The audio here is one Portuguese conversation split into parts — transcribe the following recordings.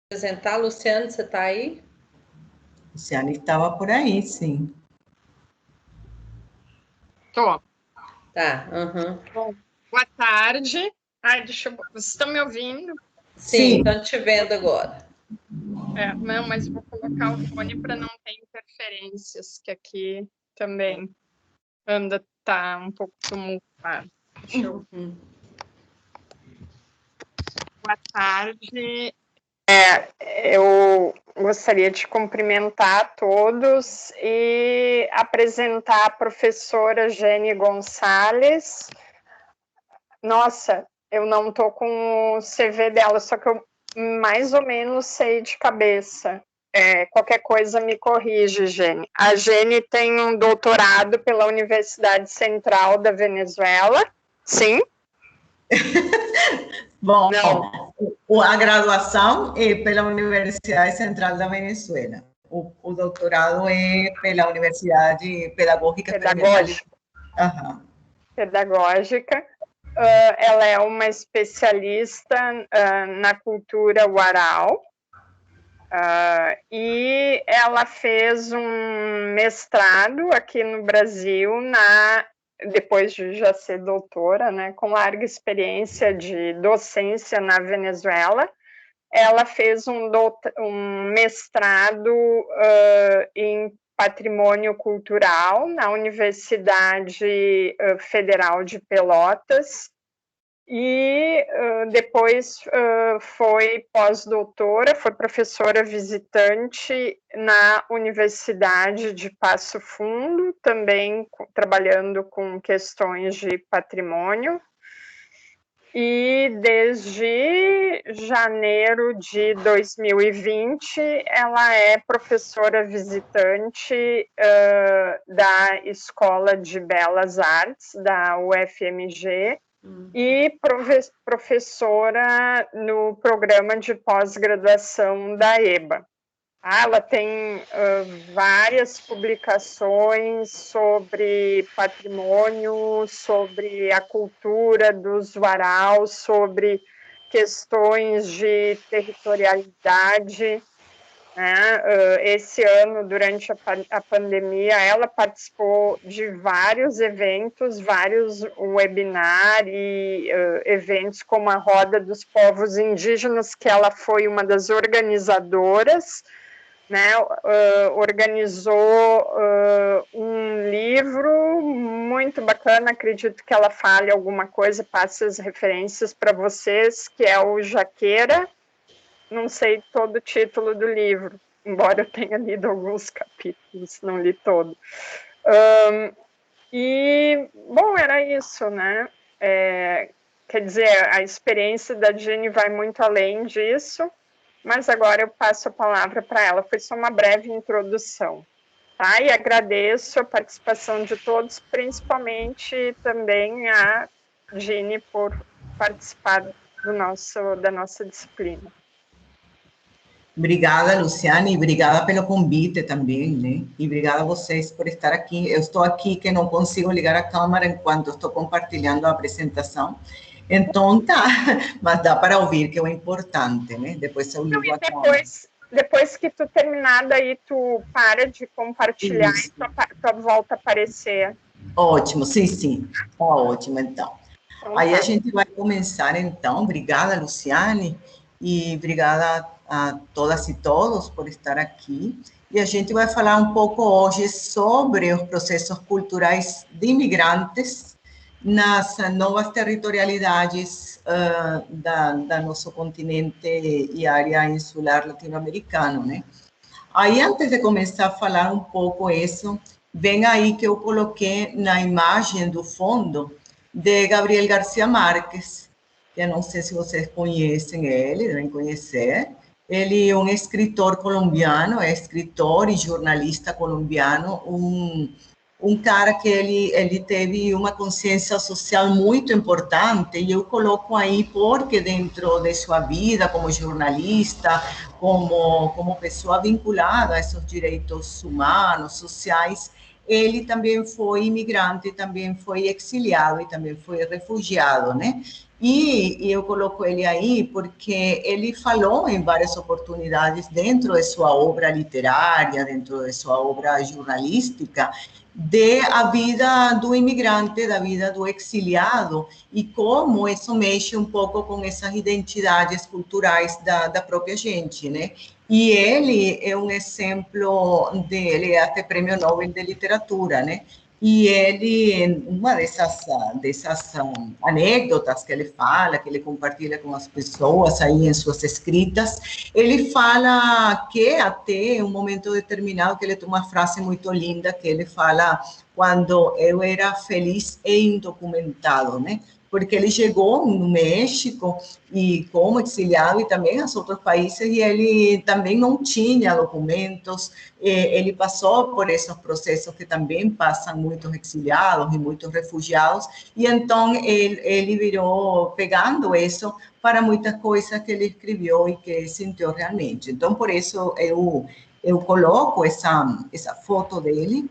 Apresentar, Luciane, você está aí? Luciane estava por aí, sim. Tô. Tá, Bom, boa tarde. Ai, Vocês estão me ouvindo? Sim, estão te vendo agora. Não, mas vou colocar o fone para não ter interferências, que aqui também tá um pouco tumultuado. Boa tarde. Eu gostaria de cumprimentar a todos e apresentar a professora Gene Gonçalves. Nossa, eu não estou com o CV dela, só que eu mais ou menos sei de cabeça. Qualquer coisa me corrige, Gene. A Gene tem um doutorado pela Universidade Central da Venezuela, sim? Bom, a graduação é pela Universidade Central da Venezuela. O doutorado é pela Universidade Pedagógica. Pedagógica. Ela é uma especialista na cultura Warao, e ela fez um mestrado aqui no Brasil, depois de já ser doutora, né, com larga experiência de docência na Venezuela. Ela fez um mestrado em patrimônio cultural na Universidade Federal de Pelotas, e depois foi pós-doutora, foi professora visitante na Universidade de Passo Fundo, também trabalhando com questões de patrimônio. E desde janeiro de 2020, ela é professora visitante da Escola de Belas Artes, da UFMG, e professora no programa de pós-graduação da EBA. Ela tem várias publicações sobre patrimônio, sobre a cultura dos Warao, sobre questões de territorialidade. Esse ano, durante a pandemia, ela participou de vários eventos, vários webinars e eventos como a Roda dos Povos Indígenas, que ela foi uma das organizadoras, né? Organizou um livro muito bacana, acredito que ela fale alguma coisa, passe as referências para vocês, que é o Jaqueira. Não sei todo o título do livro, embora eu tenha lido alguns capítulos, não li todo. E, bom, era isso, né? Quer dizer, a experiência da Jenny vai muito além disso, mas agora eu passo a palavra para ela. Foi só uma breve introdução, tá? E agradeço a participação de todos, principalmente também a Jenny por participar da nossa disciplina. Obrigada, Luciane, e obrigada pelo convite também, né? E obrigada a vocês por estar aqui. Eu estou aqui que não consigo ligar a câmera enquanto estou compartilhando a apresentação. Então, tá, mas dá para ouvir, que é o importante, né? Depois eu ligo a câmera. Depois que tu terminar, daí tu para de compartilhar e tua volta a aparecer. Ótimo, sim, tá ótimo, então. Aí a gente vai começar, então. Obrigada, Luciane, e obrigada a todas e todos por estar aqui. E a gente vai falar um pouco hoje sobre os processos culturais de imigrantes nas novas territorialidades da nosso continente e área insular latino-americano, né? Aí, antes de começar a falar um pouco isso, vem aí que eu coloquei na imagem do fundo de Gabriel Garcia Marques, que eu não sei se vocês conhecem ele, devem conhecer. Ele é um escritor colombiano, é escritor e jornalista colombiano, um cara que ele teve uma consciência social muito importante, e eu coloco aí porque dentro de sua vida como jornalista, como pessoa vinculada a esses direitos humanos, sociais, ele também foi imigrante, também foi exiliado e também foi refugiado, né? E eu coloco ele aí porque ele falou em várias oportunidades dentro de sua obra literária, dentro de sua obra jornalística, de a vida do imigrante, da vida do exiliado, e como isso mexe um pouco com essas identidades culturais da própria gente, né? E ele é um exemplo dele, é até prêmio Nobel de Literatura, né? E ele, uma dessas anedotas que ele fala, que ele compartilha com as pessoas aí em suas escritas, ele fala que até um momento determinado, que ele tem uma frase muito linda, que ele fala, quando eu era feliz e indocumentado, né? Porque ele chegou no México e como exiliado e também aos outros países, e ele também não tinha documentos, ele passou por esses processos que também passam muitos exiliados e muitos refugiados, e então ele virou pegando isso para muitas coisas que ele escreveu e que sentiu realmente. Então, por isso, eu coloco essa foto dele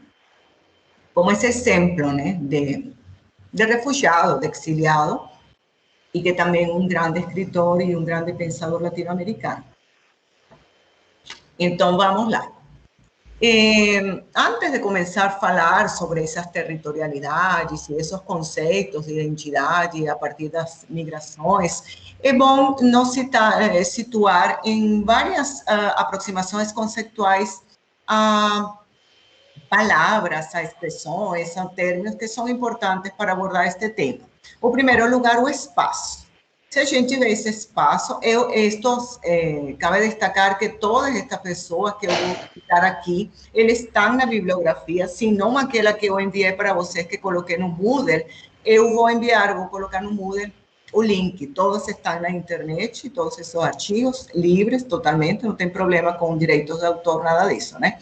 como esse exemplo, né, de refugiado, de exiliado, y que también un grande escritor y un grande pensador latinoamericano. Entonces, vamos lá. Antes de começar a falar sobre essas territorialidades e esses conceitos de identidade a partir das migrações, é bom nos situar em várias aproximações conceituais a palavras, a expressões, a términos que são importantes para abordar este tema. O primeiro lugar, o espaço. Se a gente vê esse espaço, cabe destacar que todas estas pessoas que eu vou citar aqui, eles estão na bibliografia, se não aquela que eu enviei para vocês, que coloquei no Moodle, eu vou colocar no Moodle o link. Todos estão na internet, todos esses artigos, livres totalmente, não tem problema com direitos de autor, nada disso, né?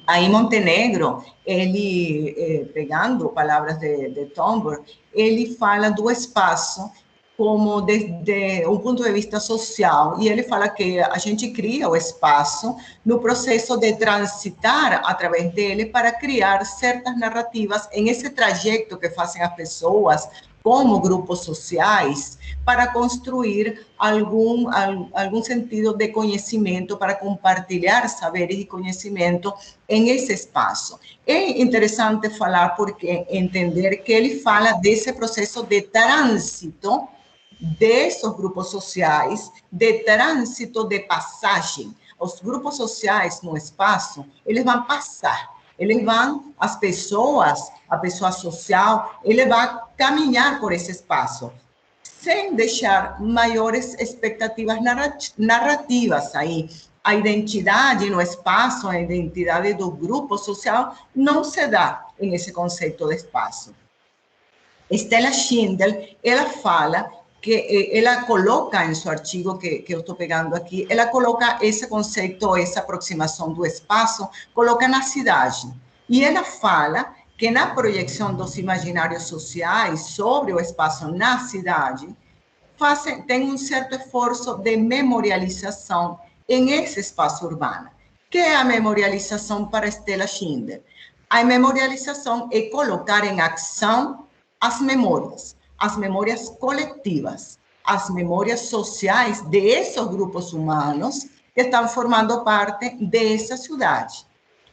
Aí Montenegro, ele, pegando palavras de Thornburg, ele fala do espaço como desde um ponto de vista social, e ele fala que a gente cria o espaço no processo de transitar através dele para criar certas narrativas em esse trajeto que fazem as pessoas como grupos sociais para construir algum sentido de conhecimento, para compartilhar saberes e conhecimento em esse espaço. É interessante falar porque entender que ele fala desse processo de trânsito desses grupos sociais, de trânsito de passagem. Os grupos sociais no espaço, eles vão passar. Eles vão, a pessoa social, ele vai caminhar por esse espaço, sem deixar maiores expectativas narrativas aí. A identidade no espaço, a identidade do grupo social, não se dá nesse conceito de espaço. Stella Schindel, ela fala que ela coloca em seu artigo, que eu estou pegando aqui, ela coloca esse conceito, essa aproximação do espaço, coloca na cidade. E ela fala que na projeção dos imaginários sociais sobre o espaço na cidade, tem um certo esforço de memorialização em esse espaço urbano. Que é a memorialização para Stella Schindel? A memorialização é colocar em ação as memórias coletivas, as memórias sociais desses grupos humanos que estão formando parte dessa cidade.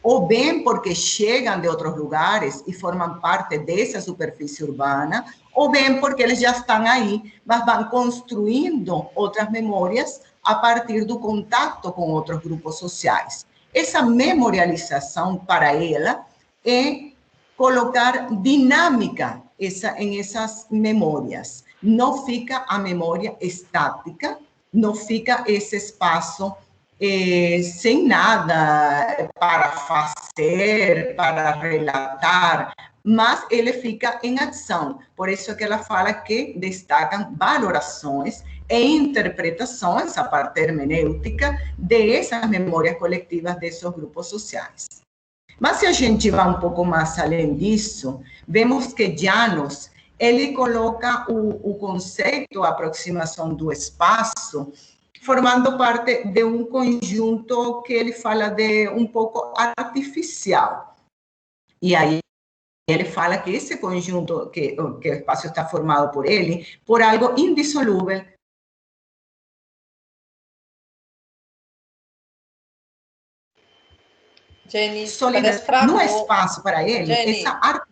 Ou bem porque chegam de outros lugares e formam parte dessa superfície urbana, ou bem porque eles já estão aí, mas vão construindo outras memórias a partir do contato com outros grupos sociais. Essa memorialização para ela é colocar dinâmica em essas memórias. Não fica a memória estática, não fica esse espaço sem nada para fazer, para relatar, mas ele fica em ação. Por isso que ela fala que destacam valorações e interpretações, a parte hermenêutica, dessas memórias coletivas desses grupos sociais. Mas se a gente vai um pouco mais além disso, vemos que Janos, ele coloca o conceito, a aproximação do espaço, formando parte de um conjunto que ele fala de um pouco artificial. E aí ele fala que esse conjunto, que o espaço está formado por ele, por algo indissolúvel. Jenny, Solidez. parece que travou. No espaço para ele, Jenny. essa arte...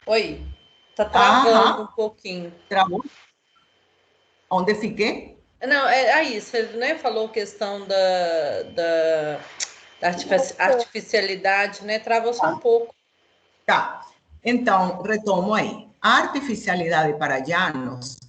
Oi, tá travando um pouquinho. Travou? Onde fiquei? Não, é aí, você né, falou questão da artificialidade, né? Travou só um pouco. Tá. Então, retomo aí. A artificialidade para Janos,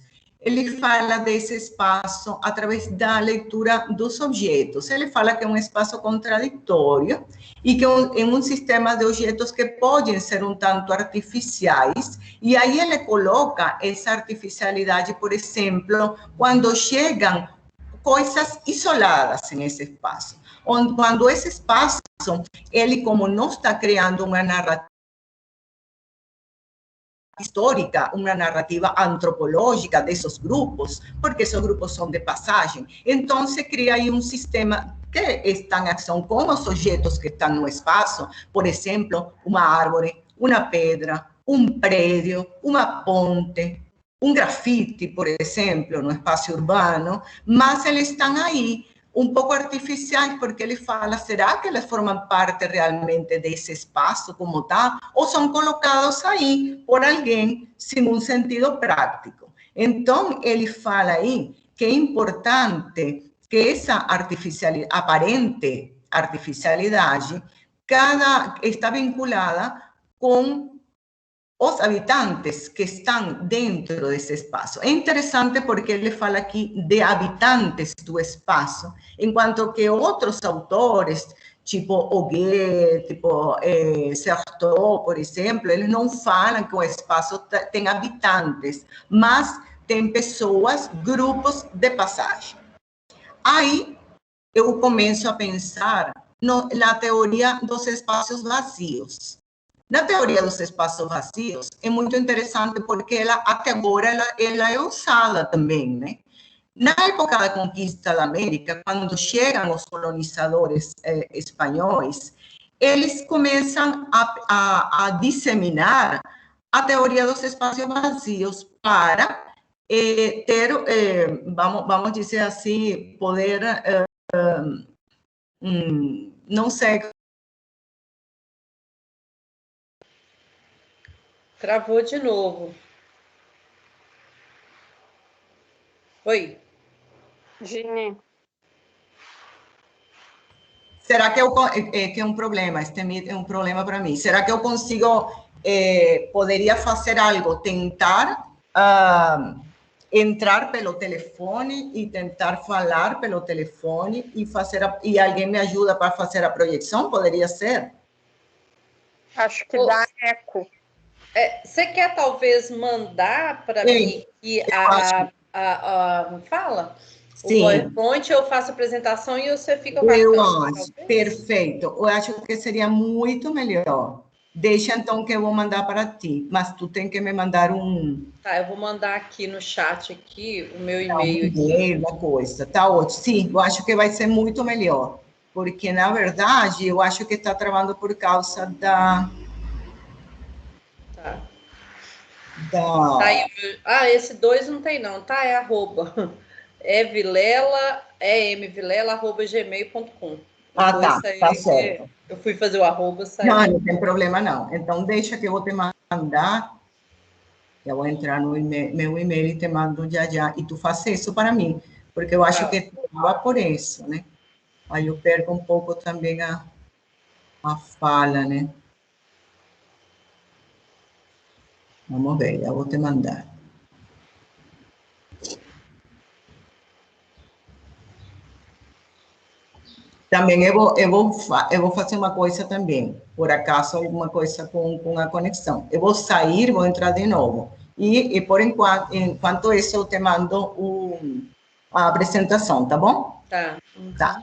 ele fala desse espaço através da leitura dos objetos. Ele fala que é um espaço contraditório e que é um sistema de objetos que podem ser um tanto artificiais. E aí ele coloca essa artificialidade, por exemplo, quando chegam coisas isoladas nesse espaço. Quando esse espaço, ele como não está criando uma narrativa histórica, uma narrativa antropológica desses grupos, porque esses grupos são de passagem. Então, se cria aí um sistema que está em ação com os objetos que estão no espaço, por exemplo, uma árvore, uma pedra, um prédio, uma ponte, um grafite, por exemplo, no espaço urbano, mas eles estão aí um pouco artificiais, porque ele fala, será que eles formam parte realmente desse espaço como tal, ou são colocados aí por alguém sem um sentido prático? Então, ele fala aí que é importante que essa aparente artificialidade está vinculada com os habitantes que estão dentro desse espaço. É interessante porque ele fala aqui de habitantes do espaço, enquanto que outros autores, tipo Auguet, tipo Sartre, por exemplo, eles não falam que o espaço tem habitantes, mas tem pessoas, grupos de passagem. Aí eu começo a pensar na teoria dos espaços vazios. Na teoria dos espaços vazios, é muito interessante porque ela, até agora, ela é usada também, né? Na época da conquista da América, quando chegam os colonizadores espanhóis, eles começam a disseminar a teoria dos espaços vazios para ter, vamos dizer assim, poder, não sei. Travou de novo. Oi. Gini. Será que, que é um problema? Este é um problema para mim. Será que eu consigo, poderia fazer algo, tentar entrar pelo telefone e tentar falar pelo telefone e alguém me ajuda para fazer a projeção? Poderia ser? Acho que dá eco. Você quer talvez mandar para mim que fala? O PowerPoint, eu faço a apresentação e você fica com a câmera. Perfeito. Eu acho que seria muito melhor. Deixa então que eu vou mandar para ti, mas tu tem que me mandar um... Tá, eu vou mandar aqui no chat aqui o meu e-mail aqui. Uma coisa, tá ótimo. Sim, eu acho que vai ser muito melhor, porque na verdade eu acho que está travando por causa da... Tá. Tá aí, esse 2 não tem não, tá? É arroba. É Vilela, emvilela@gmail.com. Tá certo. Eu fui fazer o arroba, saiu. Não tem problema não. Então deixa que eu vou te mandar. Eu vou entrar no meu e-mail e te mando já. E tu faz isso para mim, porque eu acho que vai por isso, né? Aí eu perco um pouco também a fala, né? Vamos ver, eu vou te mandar. Também eu vou fazer uma coisa também, por acaso alguma coisa com a conexão. Eu vou sair, vou entrar de novo. E por enquanto isso, eu te mando a apresentação, tá bom? Tá. Tá.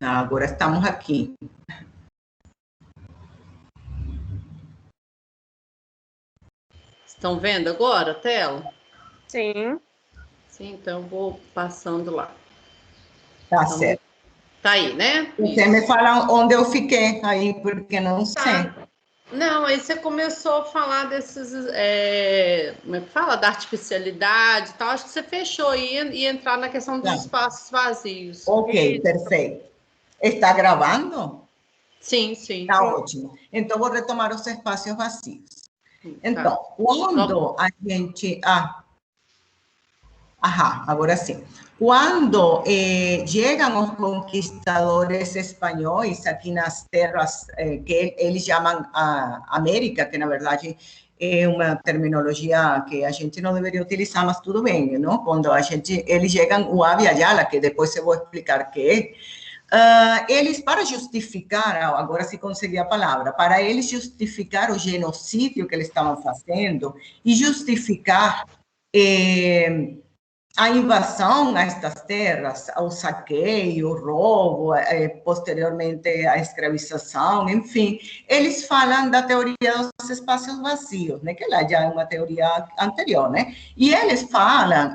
Agora estamos aqui. Estão vendo agora a tela? Sim. Sim, então eu vou passando lá. Tá então, certo. Tá aí, né? Você me fala onde eu fiquei aí, porque não sei. Não, aí você começou a falar desses, como é que fala? Da artificialidade e tal. Acho que você fechou aí e entrar na questão dos espaços vazios. Ok, perfeito. Está gravando? Sim, sim. Está ótimo. Então, vou retomar os espaços vazios. Então, Tá. quando a gente... agora sim. Quando chegam os conquistadores espanhóis aqui nas terras que eles chamam América, que na verdade é uma terminologia que a gente não deveria utilizar, mas tudo bem, não? Quando eles chegam o Abya Yala, que depois eu vou explicar o que é, eles, para justificar, agora se consegui a palavra, para eles justificar o genocídio que eles estavam fazendo e justificar a invasão a estas terras, o saqueio, o roubo, posteriormente a escravização, enfim, eles falam da teoria dos espaços vazios, né, que lá já é uma teoria anterior, né, e eles falam,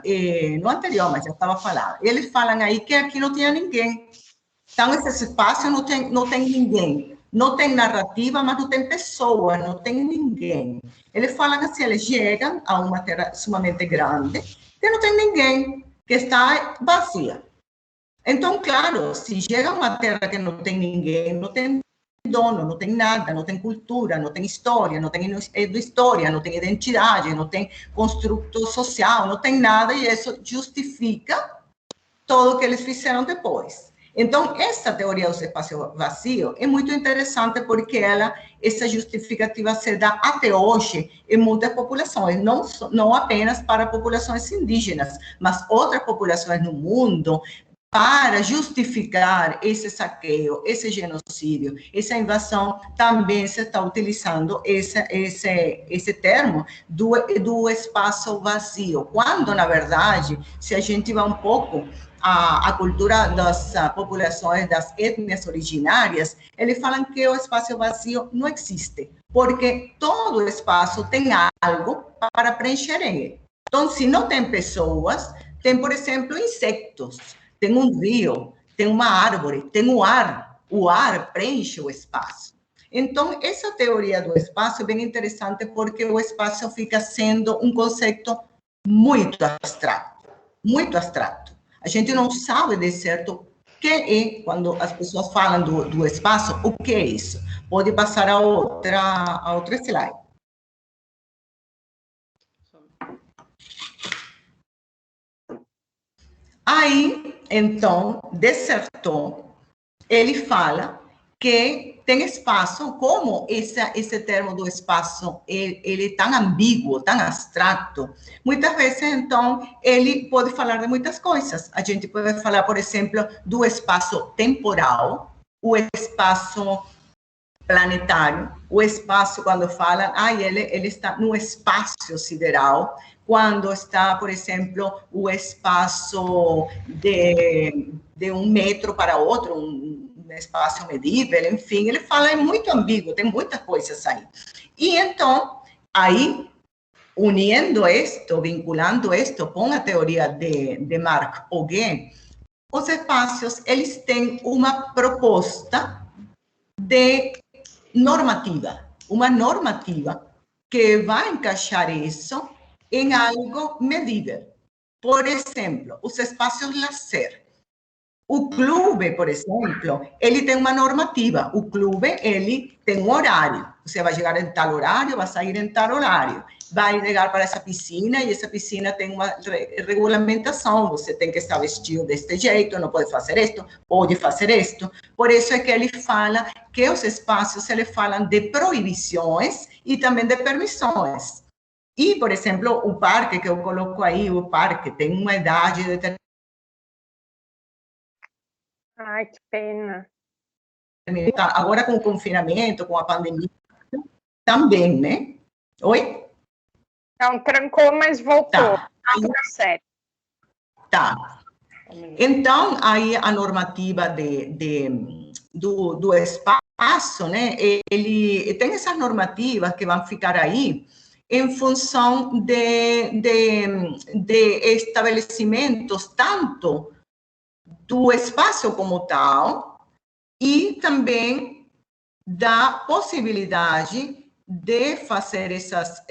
no anterior, mas já estava falando, eles falam aí que aqui não tinha ninguém, então esse espaço não tem ninguém, não tem narrativa, mas não tem pessoa, não tem ninguém. Eles falam assim, eles chegam a uma terra sumamente grande, que não tem ninguém, que está vazia. Então, claro, se chega a uma terra que não tem ninguém, não tem dono, não tem nada, não tem cultura, não tem história, não tem identidade, não tem construto social, não tem nada, e isso justifica tudo o que eles fizeram depois. Então, essa teoria do espaço vazio é muito interessante porque essa justificativa se dá até hoje em muitas populações, não apenas para populações indígenas, mas outras populações no mundo, para justificar esse saqueio, esse genocídio, essa invasão, também se está utilizando esse termo do espaço vazio, quando, na verdade, se a gente vai um pouco a cultura das populações, das etnias originárias, eles falam que o espaço vazio não existe, porque todo espaço tem algo para preencher ele. Então, se não tem pessoas, tem, por exemplo, insectos, tem um rio, tem uma árvore, tem o ar preenche o espaço. Então, essa teoria do espaço é bem interessante porque o espaço fica sendo um conceito muito abstrato, muito abstrato. A gente não sabe de certo o que é, quando as pessoas falam do espaço, o que é isso. Pode passar a outra slide. Aí, então, de certo, ele fala que tem espaço, como esse termo do espaço, ele é tão ambíguo, tão abstrato, muitas vezes, então, ele pode falar de muitas coisas. A gente pode falar, por exemplo, do espaço temporal, o espaço planetário, o espaço, quando falam, ele está no espaço sideral, quando está, por exemplo, o espaço de um metro para outro, um espaço medível, enfim, ele fala, é muito ambíguo, tem muitas coisas aí. E então, aí, unindo isto, vinculando isto com a teoria de Marc Augé, os espaços, eles têm uma proposta de normativa, uma normativa que vai encaixar isso em algo medível. Por exemplo, os espaços lazer. O clube, por exemplo, ele tem uma normativa. O clube, ele tem um horário. Você vai chegar em tal horário, vai sair em tal horário. Vai chegar para essa piscina e essa piscina tem uma regulamentação. Você tem que estar vestido deste jeito, não pode fazer isto, pode fazer isto. Por isso é que ele fala que os espaços, ele falam de proibições e também de permissões. E, por exemplo, o parque que eu coloco aí, o parque tem uma idade determinada. Ai, que pena. Agora com o confinamento, com a pandemia, também, né? Oi? Não, trancou, mas voltou. Tá. Tudo certo. Tá. Então, aí a normativa do espaço, né, ele tem essas normativas que vão ficar aí em função de estabelecimentos tanto do espaço como tal e também da possibilidade de fazer essas,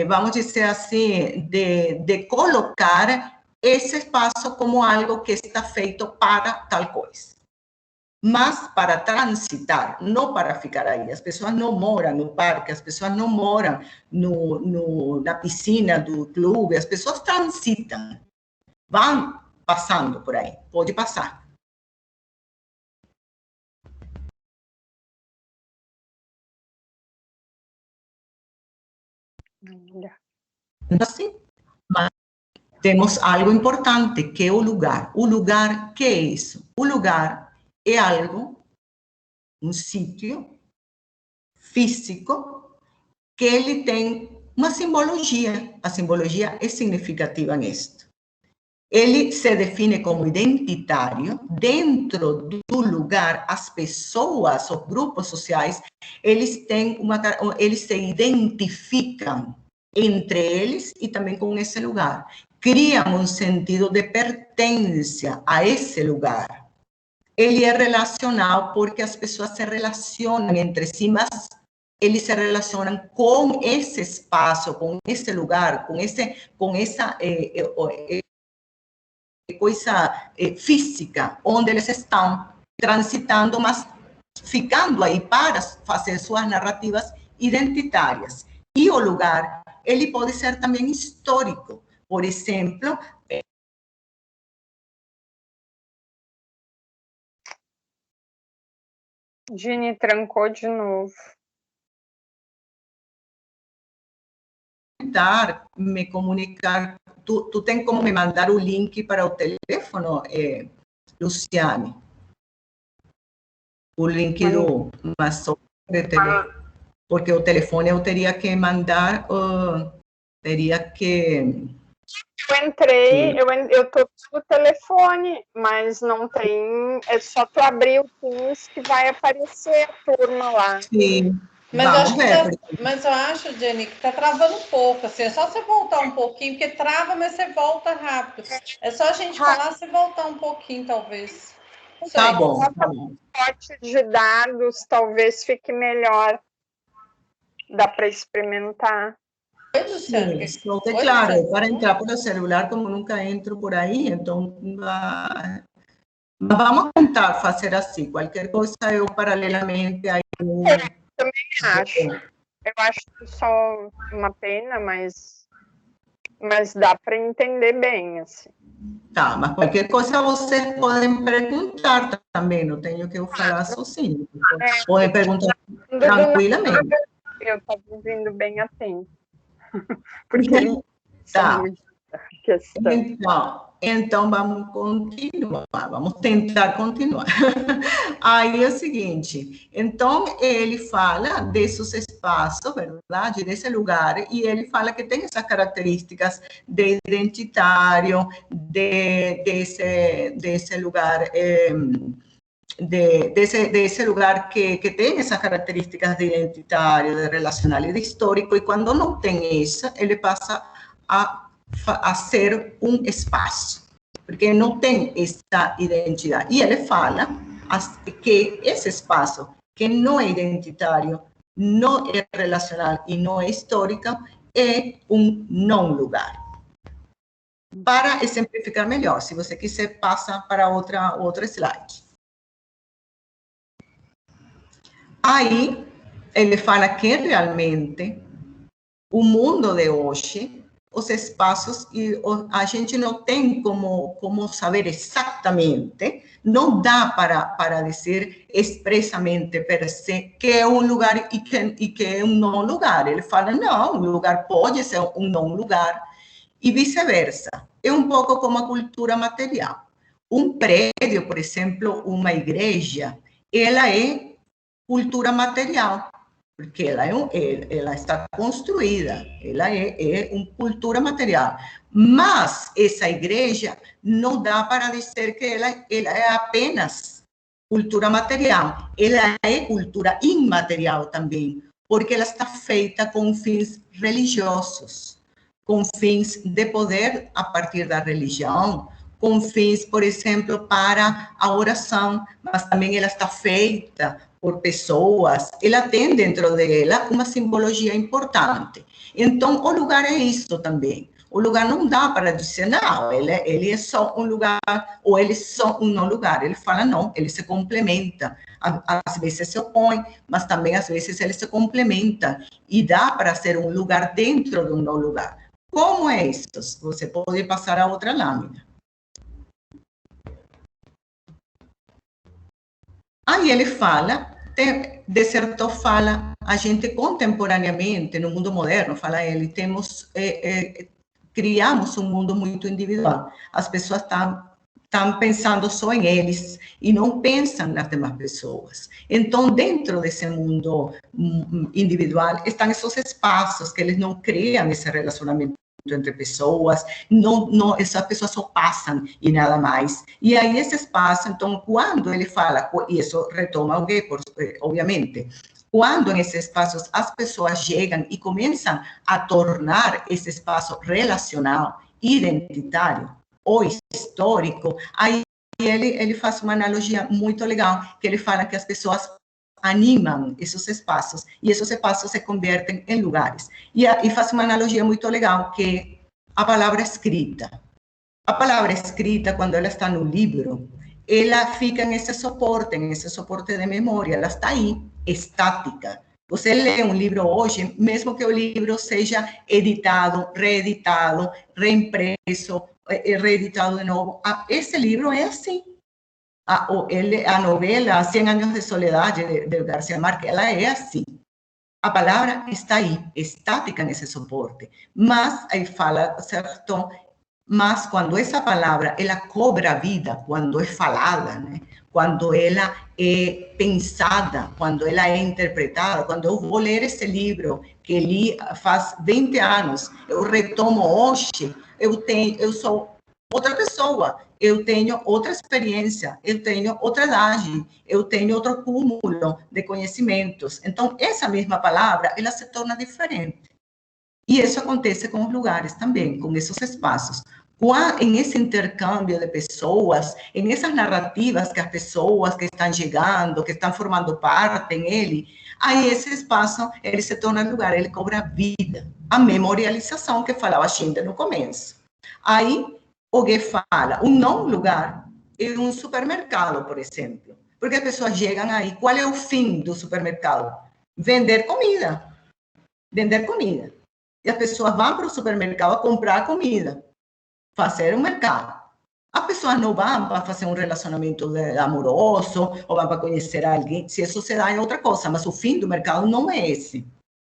vamos dizer assim, de colocar esse espaço como algo que está feito para tal coisa. Mas para transitar, não para ficar aí. As pessoas não moram no parque, as pessoas não moram na piscina do clube, as pessoas transitam, vão passando por aí, pode passar. Assim, mas temos algo importante, que é o lugar. O lugar, que é isso? O lugar é algo, um sítio físico, que ele tem uma simbologia. A simbologia é significativa nisto. Ele se define como identitário. Dentro do lugar, as pessoas, os grupos sociais, eles se identificam entre eles e também com esse lugar. Criam um sentido de pertença a esse lugar. Ele é relacional porque as pessoas se relacionam entre si, mas eles se relacionam com esse espaço, com esse lugar, com essa coisa física, onde eles estão transitando, mas ficando aí para fazer suas narrativas identitárias. E o lugar, ele pode ser também histórico. Por exemplo, Gini, trancou de novo. Tentar me comunicar. Tu tem como me mandar o link para o telefone, Luciane? O link do... Mas só porque o telefone eu teria que mandar, teria que... Eu entrei, eu tô no telefone, mas não tem, é só tu abrir o Teams que vai aparecer a turma lá. Sim. Mas eu acho, Jenny, que tá travando um pouco, assim, é só você voltar um pouquinho, porque trava, mas você volta rápido. É só a gente falar, você voltar um pouquinho, talvez. Tá bom, tá bom. Pacote de dados, talvez fique melhor. Dá para experimentar. Oi, Luciana. Sim, claro, para entrar por o celular, como nunca entro por aí, então vamos tentar fazer assim. Qualquer coisa eu paralelamente aí. Também acho. Eu acho só uma pena, mas dá para entender bem, assim. Tá, mas qualquer coisa vocês podem perguntar também, não tenho que eu falar sozinho. Podem perguntar tranquilamente. Eu estava ouvindo bem atento. Porque tá. Então, vamos continuar, vamos tentar continuar. Aí é o seguinte, então ele fala desses espaços, verdade, desse lugar, e ele fala que tem essas características de identitário, desse lugar, desse lugar que tem essas características de identitário, de relacional e de histórico, e quando não tem isso, ele passa a ser um espaço, porque não tem essa identidade. E ele fala que esse espaço, que não é identitário, não é relacional e não é histórico, é um não lugar. Para exemplificar melhor, se você quiser, passa para outro slide. Aí, ele fala que realmente o mundo de hoje, os espaços, e a gente não tem como saber exatamente, não dá para dizer expressamente per se que é um lugar e que é um não lugar. Ele fala, não, um lugar pode ser um não lugar, e vice-versa. É um pouco como a cultura material. Um prédio, por exemplo, uma igreja, ela é cultura material. porque ela está construída, ela é uma cultura material. Mas essa igreja não dá para dizer que ela é apenas cultura material, ela é cultura imaterial também, porque ela está feita com fins religiosos, com fins de poder a partir da religião, com fins, por exemplo, para a oração, mas também ela está feita por pessoas, ela tem dentro dela uma simbologia importante. Então, o lugar é isso também. O lugar não dá para dizer, não, ele é só um lugar, ou ele é só um não lugar. Ele fala, não, ele se complementa. Às vezes se opõe, mas também às vezes ele se complementa. E dá para ser um lugar dentro de um não lugar. Como é isso? Você pode passar a outra lâmina. Aí ele fala, Desertor fala, a gente contemporaneamente, no mundo moderno, fala ele, criamos um mundo muito individual. As pessoas estão pensando só em eles e não pensam nas demais pessoas. Então, dentro desse mundo individual, estão esses espaços que eles não criam esse relacionamento entre pessoas, essas pessoas só passam e nada mais. E aí esse espaço, então, quando ele fala, e isso retoma o Geport, obviamente, quando nesses espaços as pessoas chegam e começam a tornar esse espaço relacional, identitário ou histórico, aí ele faz uma analogia muito legal, que ele fala que as pessoas animam esses espaços, e esses espaços se convertem em lugares. E faz uma analogia muito legal, que a palavra escrita. A palavra escrita, quando ela está no livro, ela fica nesse suporte de memória, ela está aí, estática. Você lê um livro hoje, mesmo que o livro seja editado, reeditado, reimpresso, reeditado de novo, esse livro é assim. A novela 100 anos de soledade de García Márquez, ela é assim. A palavra está aí, estática nesse suporte. Mas, aí fala, certo? Mas quando essa palavra, ela cobra vida, quando é falada, né? Quando ela é pensada, quando ela é interpretada, quando eu vou ler esse livro que li faz 20 anos, eu retomo hoje, eu sou outra pessoa, eu tenho outra experiência, eu tenho outra idade, eu tenho outro cúmulo de conhecimentos. Então, essa mesma palavra, ela se torna diferente. E isso acontece com os lugares também, com esses espaços. Em esse intercâmbio de pessoas, em essas narrativas que as pessoas que estão chegando, que estão formando parte nele, aí esse espaço, ele se torna lugar, ele cobra vida. A memorialização que falava a gente no começo. Aí, o que fala, um não lugar é um supermercado, por exemplo. Porque as pessoas chegam aí, qual é o fim do supermercado? Vender comida. Vender comida. E as pessoas vão para o supermercado comprar comida, fazer um mercado. As pessoas não vão para fazer um relacionamento amoroso ou vão para conhecer alguém, se isso se dá em outra coisa, mas o fim do mercado não é esse.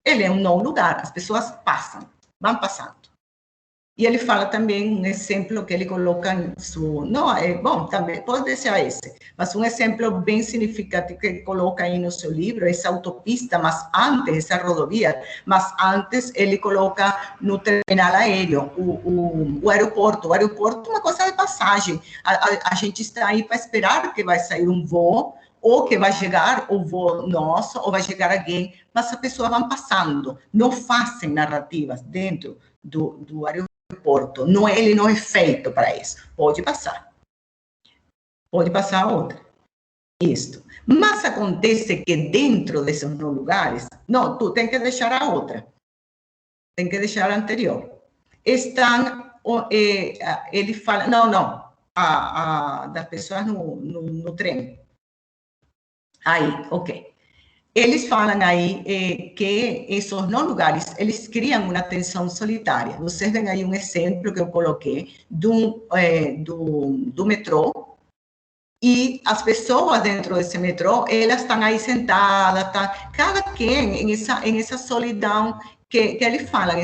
Ele é um não lugar, as pessoas passam, vão passando. E ele fala também um exemplo que ele coloca em bom, também pode deixar esse, mas um exemplo bem significativo que ele coloca aí no seu livro, essa autopista, mas antes, essa rodovia, mas antes ele coloca no terminal aéreo, o aeroporto. O aeroporto é uma coisa de passagem. A gente está aí para esperar que vai sair um voo, ou que vai chegar o voo nosso, ou vai chegar alguém, mas as pessoas vão passando, não fazem narrativas dentro do aeroporto. Não, ele não é feito para isso. Pode passar outra. Isto. Mas acontece que dentro desses lugares, não, tu tem que deixar a outra. Tem que deixar a anterior. Ele fala, das pessoas no trem. Aí, ok. Eles falam aí que esses não lugares, eles criam uma tensão solitária. Vocês veem aí um exemplo que eu coloquei do metrô, e as pessoas dentro desse metrô, elas estão aí sentadas, cada quem em essa solidão que ele fala,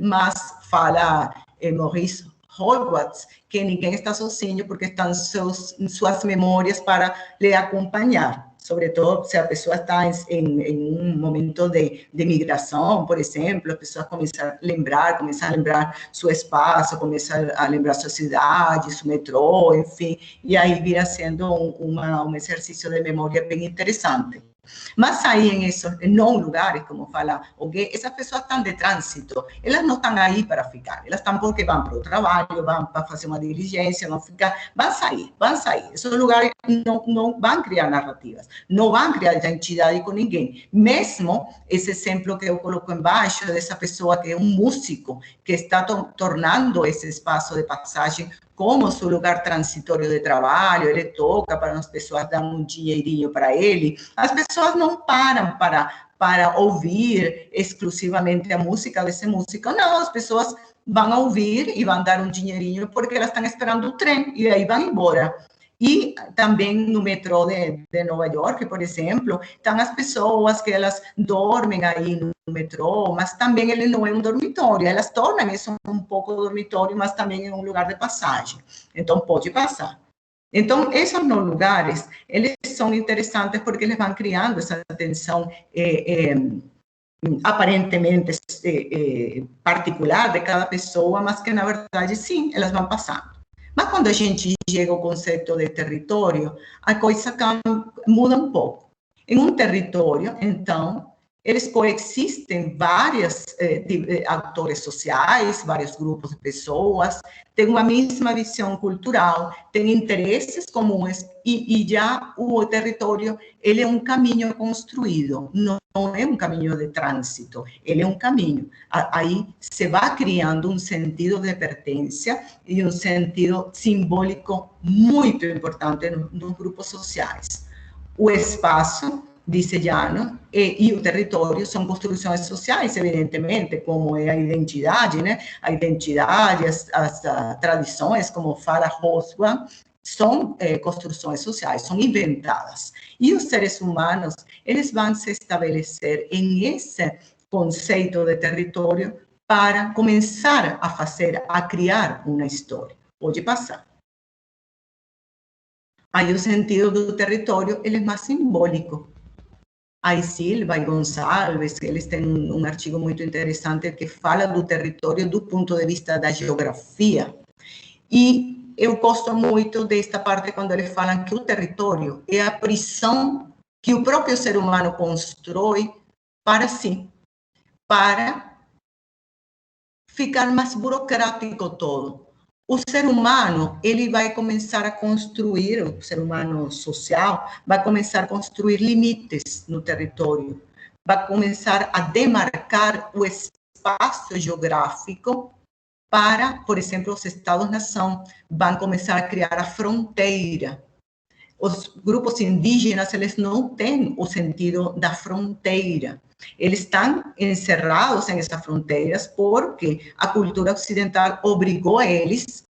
mas fala Maurice Hallward, que ninguém está sozinho porque estão suas memórias para lhe acompanhar. sobre todo se a pessoa está em um momento de migração, por exemplo, as pessoas começam a lembrar seu espaço, começam a lembrar sua cidade, seu metrô, enfim, e aí vira sendo um exercício de memória bem interessante. Mas aí, em esses não lugares, como fala Ogé, essas pessoas estão de trânsito, elas não estão aí para ficar, elas estão porque vão para o trabalho, vão para fazer uma diligência, vão ficar, vão sair. Esses lugares não vão criar narrativas, não vão criar identidade com ninguém. Mesmo esse exemplo que eu coloco embaixo, dessa pessoa que é um músico, que está tornando esse espaço de passagem como seu lugar transitório de trabalho, ele toca para as pessoas dar um dinheirinho para ele, as pessoas não param para ouvir exclusivamente a música desse músico, não, as pessoas vão ouvir e vão dar um dinheirinho porque elas estão esperando o trem e aí vão embora. E também no metrô de Nova York, por exemplo, estão as pessoas que elas dormem aí no metrô, mas também ele não é um dormitório, elas tornam isso um pouco dormitório, mas também é um lugar de passagem, então pode passar. Então, esses lugares, eles são interessantes porque eles vão criando essa tensão aparentemente particular de cada pessoa, mas que, na verdade, sim, elas vão passando. Mas quando a gente chega ao conceito de território, a coisa muda um pouco. Em um território, então, eles coexistem vários atores sociais, vários grupos de pessoas, têm uma mesma visão cultural, têm interesses comuns e já o território ele é um caminho construído, não é um caminho de trânsito, ele é um caminho. Aí se vai criando um sentido de pertença e um sentido simbólico muito importante nos grupos sociais. O espaço, disse Jano, e o território são construções sociais, evidentemente, como é a identidade, né? A identidade, as tradições, como fala Hobsbawm, são construções sociais, são inventadas. E os seres humanos, eles vão se estabelecer em esse conceito de território para começar a criar uma história. Pode passar. Aí o sentido do território ele é mais simbólico. Aí Silva e Gonçalves, eles têm um artigo muito interessante que fala do território do ponto de vista da geografia. E eu gosto muito desta parte quando eles falam que o território é a prisão que o próprio ser humano constrói para si, para ficar mais burocrático todo. O ser humano, ele vai começar a construir, o ser humano social, vai começar a construir limites no território, vai começar a demarcar o espaço geográfico para, por exemplo, os Estados-nação, vão começar a criar a fronteira. Os grupos indígenas, eles não têm o sentido da fronteira. Eles estão encerrados em essas fronteiras porque a cultura ocidental obrigou eles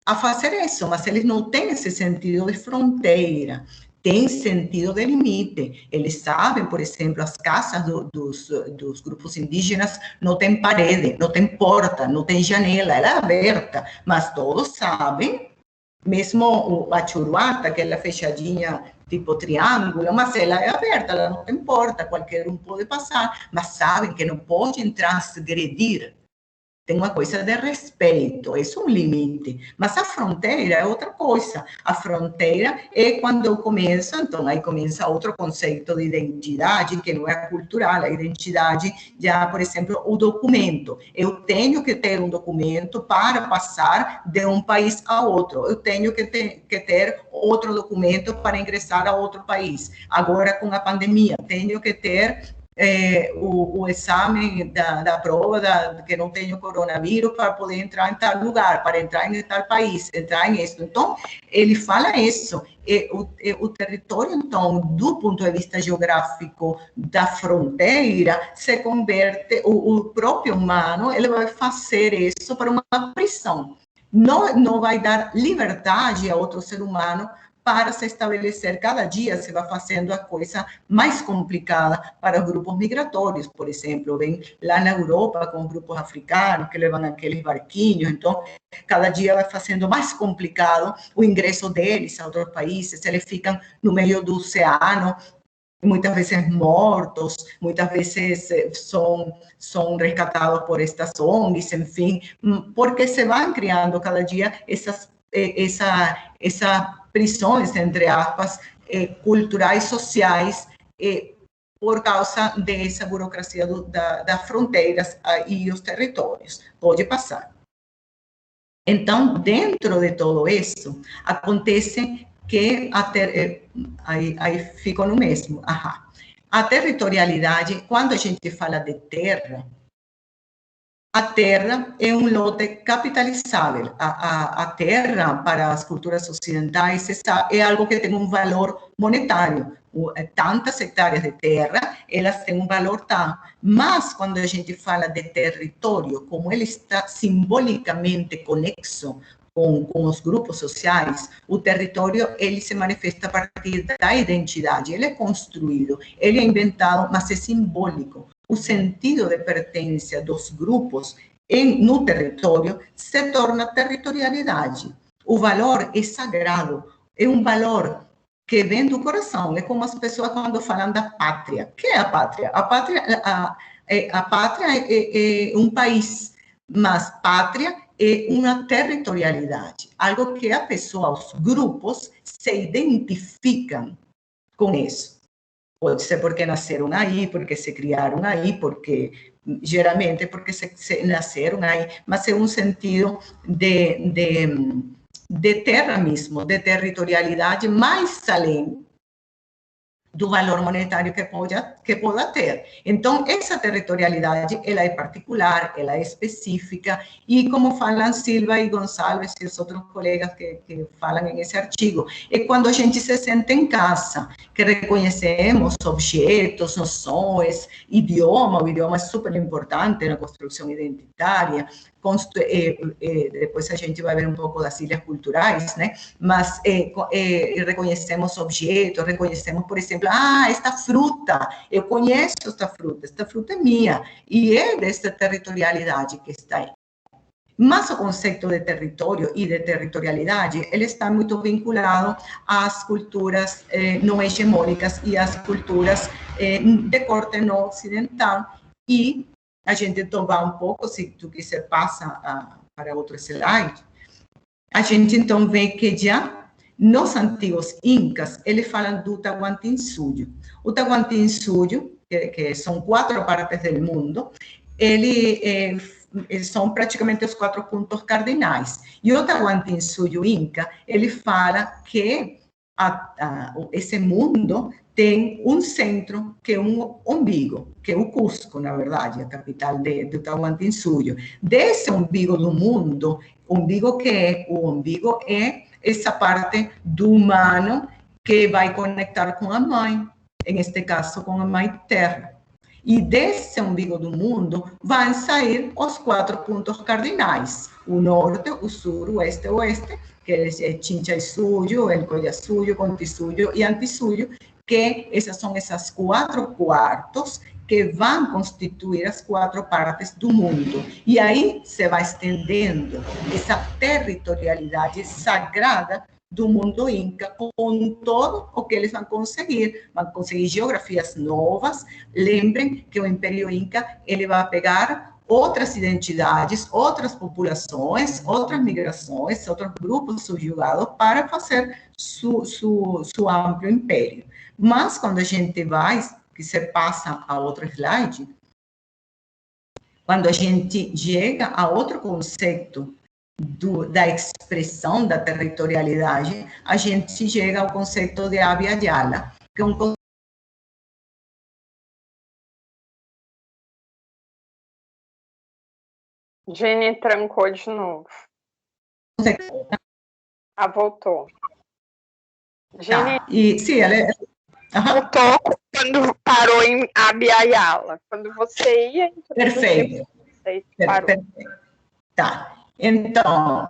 a fazer isso, mas eles não têm esse sentido de fronteira, tem sentido de limite. Eles sabem, por exemplo, as casas dos grupos indígenas não tem parede, não tem porta, não tem janela, ela é aberta, mas todos sabem, mesmo a churuata, aquela fechadinha tipo triângulo, mas ela é aberta, ela não tem porta, qualquer um pode passar, mas sabem que não pode transgredir. Tem uma coisa de respeito, isso é um limite. Mas a fronteira é outra coisa. A fronteira é quando eu começo, então aí começa outro conceito de identidade, que não é cultural, a identidade já, por exemplo, o documento. Eu tenho que ter um documento para passar de um país a outro. Eu tenho que ter outro documento para ingressar a outro país. Agora, com a pandemia, tenho que ter o exame da prova que não tenho coronavírus para poder entrar em tal lugar, para entrar em tal país, entrar em isso. Então, ele fala isso. O território, então, do ponto de vista geográfico da fronteira, se converte, o próprio humano, ele vai fazer isso para uma prisão. Não vai dar liberdade a outro ser humano para se estabelecer. Cada dia se vai fazendo a coisa mais complicada para os grupos migratórios, por exemplo, vem lá na Europa com grupos africanos que levam aqueles barquinhos, então cada dia vai fazendo mais complicado o ingresso deles a outros países, eles ficam no meio do oceano, muitas vezes mortos, muitas vezes son rescatados por estas ONGs, enfim, porque se van criando cada dia essas prisões, entre aspas, culturais, sociais, por causa dessa burocracia das fronteiras e os territórios. Pode passar. Então, dentro de todo isso, acontece que aí fica no mesmo. A territorialidade, quando a gente fala de terra, a terra é um lote capitalizável. A terra, para as culturas ocidentais, é algo que tem um valor monetário. Tantas hectares de terra, elas têm um valor tal. Mas, quando a gente fala de território, como ele está simbolicamente conexo com os grupos sociais, o território, ele se manifesta a partir da identidade. Ele é construído, ele é inventado, mas é simbólico. O sentido de pertença dos grupos no território se torna territorialidade. O valor é sagrado, é um valor que vem do coração. É como as pessoas quando falam da pátria. O que é a pátria? A pátria é um país, mas pátria é uma territorialidade, algo que a pessoa, os grupos, se identificam com isso. Pode ser porque nasceram aí, porque se criaram aí, porque geralmente porque se nasceram aí, mas é um sentido de terra mesmo, de territorialidade, mais além do valor monetário que pode ter. Então, essa territorialidade, ela é particular, ela é específica, e como falam Silva e Gonçalves e os outros colegas que falam nesse artigo, é quando a gente se sente em casa, que reconhecemos objetos, noções, idioma. O idioma é super importante na construção identitária. Depois a gente vai ver um pouco das ilhas culturais, né? Mas reconhecemos objetos, reconhecemos, por exemplo, esta fruta, eu conheço esta fruta é minha, e é dessa territorialidade que está aí. Mas o conceito de território e de territorialidade, ele está muito vinculado às culturas não hegemônicas e às culturas de corte não ocidental, e a gente tomar um pouco, se tu quiser passa para outro slide, a gente então vê que já nos antigos incas, eles falam do Tahuantinsuyo. O Tahuantinsuyo, que são 4 partes do mundo, eles são praticamente os 4 pontos cardinais. E o Tahuantinsuyo inca, ele fala que esse mundo tem um centro, que é um umbigo, que é o Cusco, na verdade, a capital do Tahuantinsuyo. Desse umbigo do mundo, o umbigo é essa parte do humano que vai conectar com a mãe, em este caso com a mãe terra. E desse umbigo do mundo vão sair os 4 pontos cardinais, o norte, o sul, o oeste, que é Chinchaysuyo, el Collasuyo, Contisuyo e Antisuyo, que são essas 4 quartos que vão constituir as 4 partes do mundo. E aí se vai estendendo essa territorialidade sagrada do mundo inca, com todo o que eles vão conseguir geografias novas. Lembrem que o Império Inca, ele vai pegar outras identidades, outras populações, outras migrações, outros grupos subjugados para fazer seu amplo império. Mas quando a gente vai, que você passa a outro slide, quando a gente chega a outro conceito da expressão da territorialidade, a gente chega ao conceito de Abya Yala, que é um Jenny trancou de novo. Voltou. Jenny, sim, ela é... voltou quando parou em Abya Yala. Quando você ia... Perfeito. Perfeito. Tá. Então,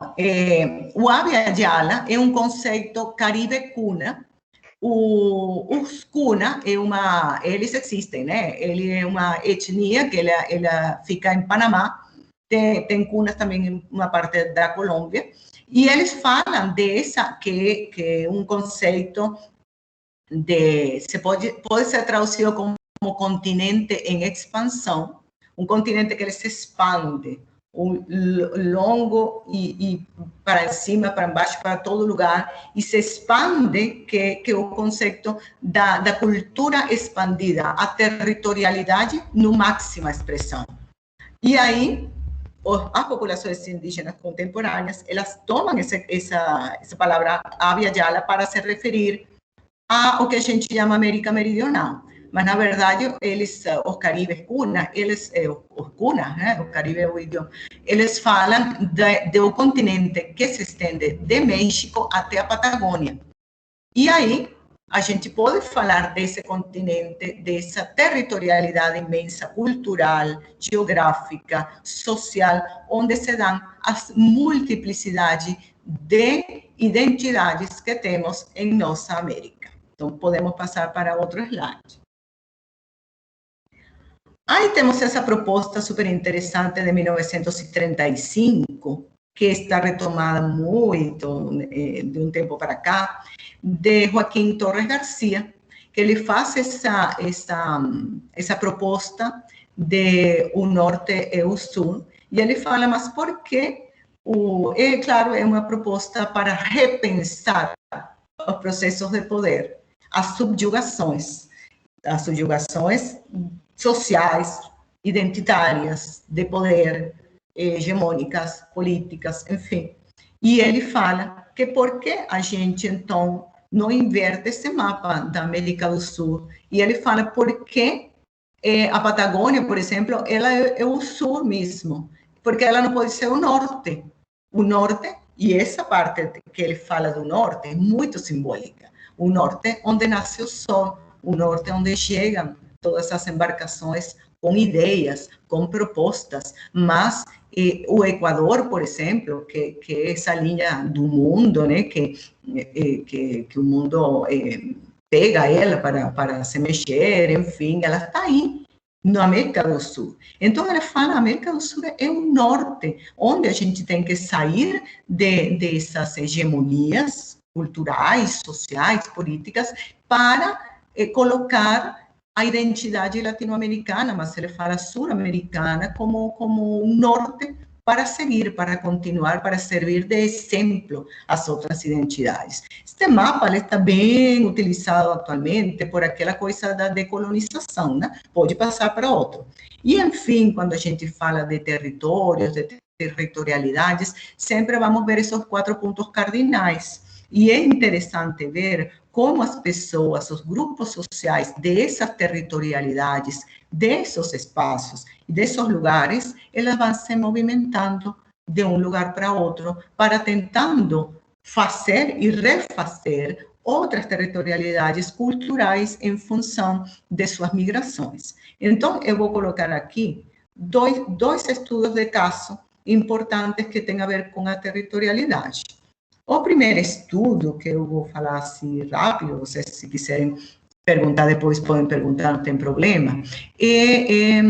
o Abya Yala é um conceito caribe cuna. Os cuna eles existem, né? Ele é uma etnia que ela fica em Panamá. Tem cunas também em uma parte da Colômbia. E eles falam que é um conceito pode ser traduzido como continente em expansão, um continente que ele se expande, longo e para cima, para baixo, para todo lugar, e se expande, que é o conceito da cultura expandida, a territorialidade no máxima expressão. E aí, as populações indígenas contemporâneas, elas tomam essa palavra Abya Yala para se referir ao que a gente chama América Meridional. Mas, na verdade, os caribes cuna, os cuna, né? O caribe é o idioma, eles falam do continente que se estende de México até a Patagônia. E aí, a gente pode falar desse continente, dessa territorialidade imensa, cultural, geográfica, social, onde se dão as multiplicidade de identidades que temos em nossa América. Então, podemos passar para outro slide. Aí temos essa proposta super interessante de 1935, que está retomada muito de um tempo para cá, de Joaquim Torres Garcia, que ele faz essa proposta de o norte e o sul, e ele fala, mas por que? Claro, é uma proposta para repensar os processos de poder, as subjugações sociais, identitárias, de poder, hegemônicas, políticas, enfim. E ele fala que por que a gente, então, não inverte esse mapa da América do Sul? E ele fala por que a Patagônia, por exemplo, ela é o sul mesmo, porque ela não pode ser o norte. O norte, e essa parte que ele fala do norte, é muito simbólica. O norte onde nasce o sol, o norte onde chegam todas as embarcações com ideias, com propostas, mas o Equador, por exemplo, que é essa linha do mundo, né, que o mundo pega ela para se mexer, enfim, ela está aí, na América do Sul. Então, ela fala, a América do Sul é o norte, onde a gente tem que sair dessas hegemonias culturais, sociais, políticas, para colocar a identidade latino-americana, mas ele fala sul-americana, como um norte para seguir, para continuar, para servir de exemplo às outras identidades. Este mapa está bem utilizado atualmente por aquela coisa da decolonização, né? Pode passar para outro. E, enfim, quando a gente fala de territórios, de territorialidades, sempre vamos ver esses 4 pontos cardinais. E é interessante ver como as pessoas, os grupos sociais dessas territorialidades, desses espaços e desses lugares, elas vão se movimentando de um lugar para outro, para tentando fazer e refazer outras territorialidades culturais em função de suas migrações. Então, eu vou colocar aqui dois estudos de caso importantes que têm a ver com a territorialidade. O primeiro estudo, que eu vou falar assim rápido, vocês se quiserem perguntar depois, podem perguntar, não tem problema, é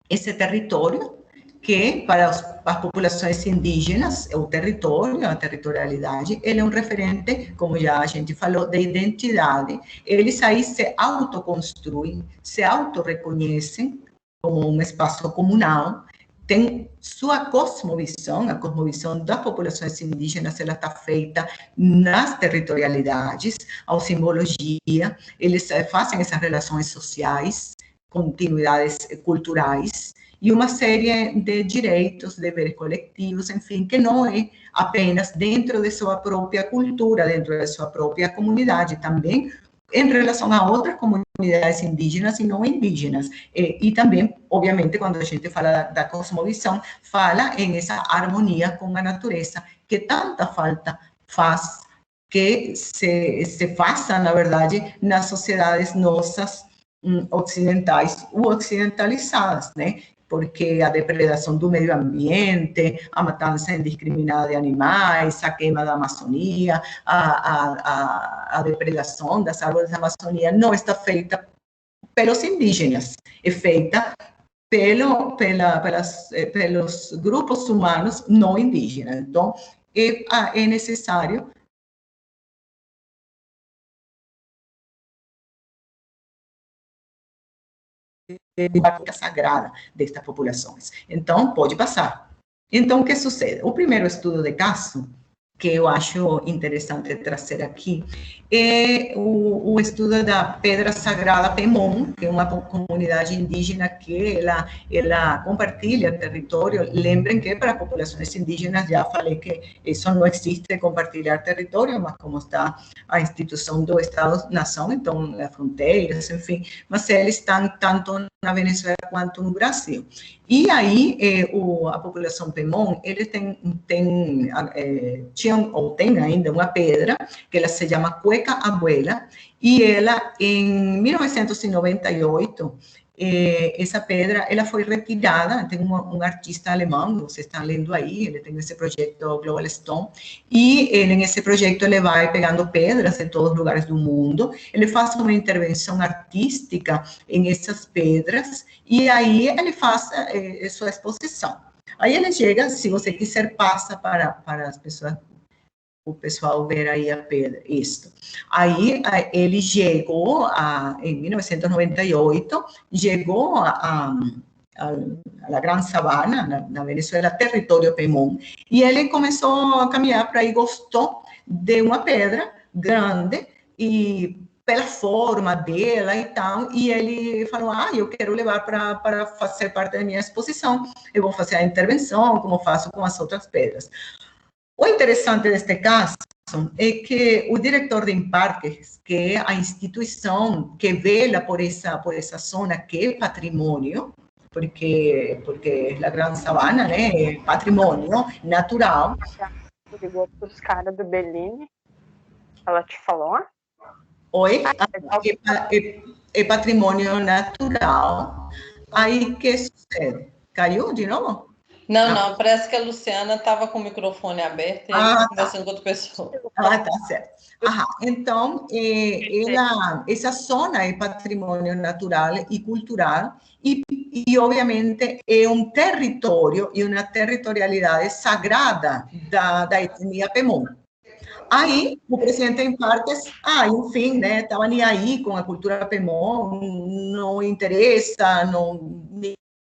esse território que, para as populações indígenas, o território, a territorialidade, ele é um referente, como já a gente falou, de identidade. Eles aí se autoconstruem, se autorreconhecem como um espaço comunal, tem sua cosmovisão, a cosmovisão das populações indígenas, ela está feita nas territorialidades, a simbologia, eles fazem essas relações sociais, continuidades culturais, e uma série de direitos, deveres coletivos, enfim, que não é apenas dentro de sua própria cultura, dentro de sua própria comunidade, também em relação a outras comunidades indígenas e não indígenas. E também, obviamente, quando a gente fala da cosmovisão, fala em essa harmonia com a natureza, que tanta falta faz, que se faça, na verdade, nas sociedades nossas ocidentais ou ocidentalizadas, né? Porque a depredação do meio ambiente, a matança indiscriminada de animais, a queima da Amazônia, a depredação das árvores da Amazônia não está feita pelos indígenas, é feita pelos grupos humanos não indígenas. Então, é necessário prática sagrada destas populações. Então, pode passar. Então, o que sucede? O primeiro estudo de caso, que eu acho interessante trazer aqui, é o estudo da Pedra Sagrada Pemon, que é uma comunidade indígena que ela compartilha território. Lembrem que para populações indígenas, já falei que isso não existe, compartilhar território, mas como está a instituição do Estado-nação, então, as fronteiras, enfim, mas eles estão tanto na Venezuela quanto no Brasil. E aí, a população Pemon, ele tinha ou tem ainda uma pedra, que ela se chama Cueca Abuela, e ela, em 1998, essa pedra, ela foi retirada. Tem um artista alemão, vocês estão lendo aí, ele tem esse projeto Global Stone, e ele, nesse projeto, ele vai pegando pedras em todos os lugares do mundo, ele faz uma intervenção artística em essas pedras, e aí ele faz sua exposição. Aí ele chega, se você quiser, passa para as pessoas, o pessoal ver aí a pedra, isso. Aí ele chegou, em 1998, chegou a Gran Sabana, na Venezuela, território Pemon, e ele começou a caminhar para aí, gostou de uma pedra grande, e pela forma dela e tal, e ele falou, eu quero levar para fazer parte da minha exposição, eu vou fazer a intervenção, como faço com as outras pedras. O interessante deste caso é que o diretor de parques, que é a instituição que vela por essa zona que é patrimônio, porque a Gran Sabana, né, é patrimônio natural. Ligou para os caras do Bellini, ela te falou? Oi? É patrimônio natural. Aí, o que sucede? Caiu de novo? Não, parece que a Luciana estava com o microfone aberto e conversando com outra pessoa. Tá certo. Então, essa zona é patrimônio natural e cultural e, obviamente, é um território e uma territorialidade sagrada da etnia Pemon. Aí, o presidente em partes, enfim, né, estava nem aí com a cultura Pemon, não interessa,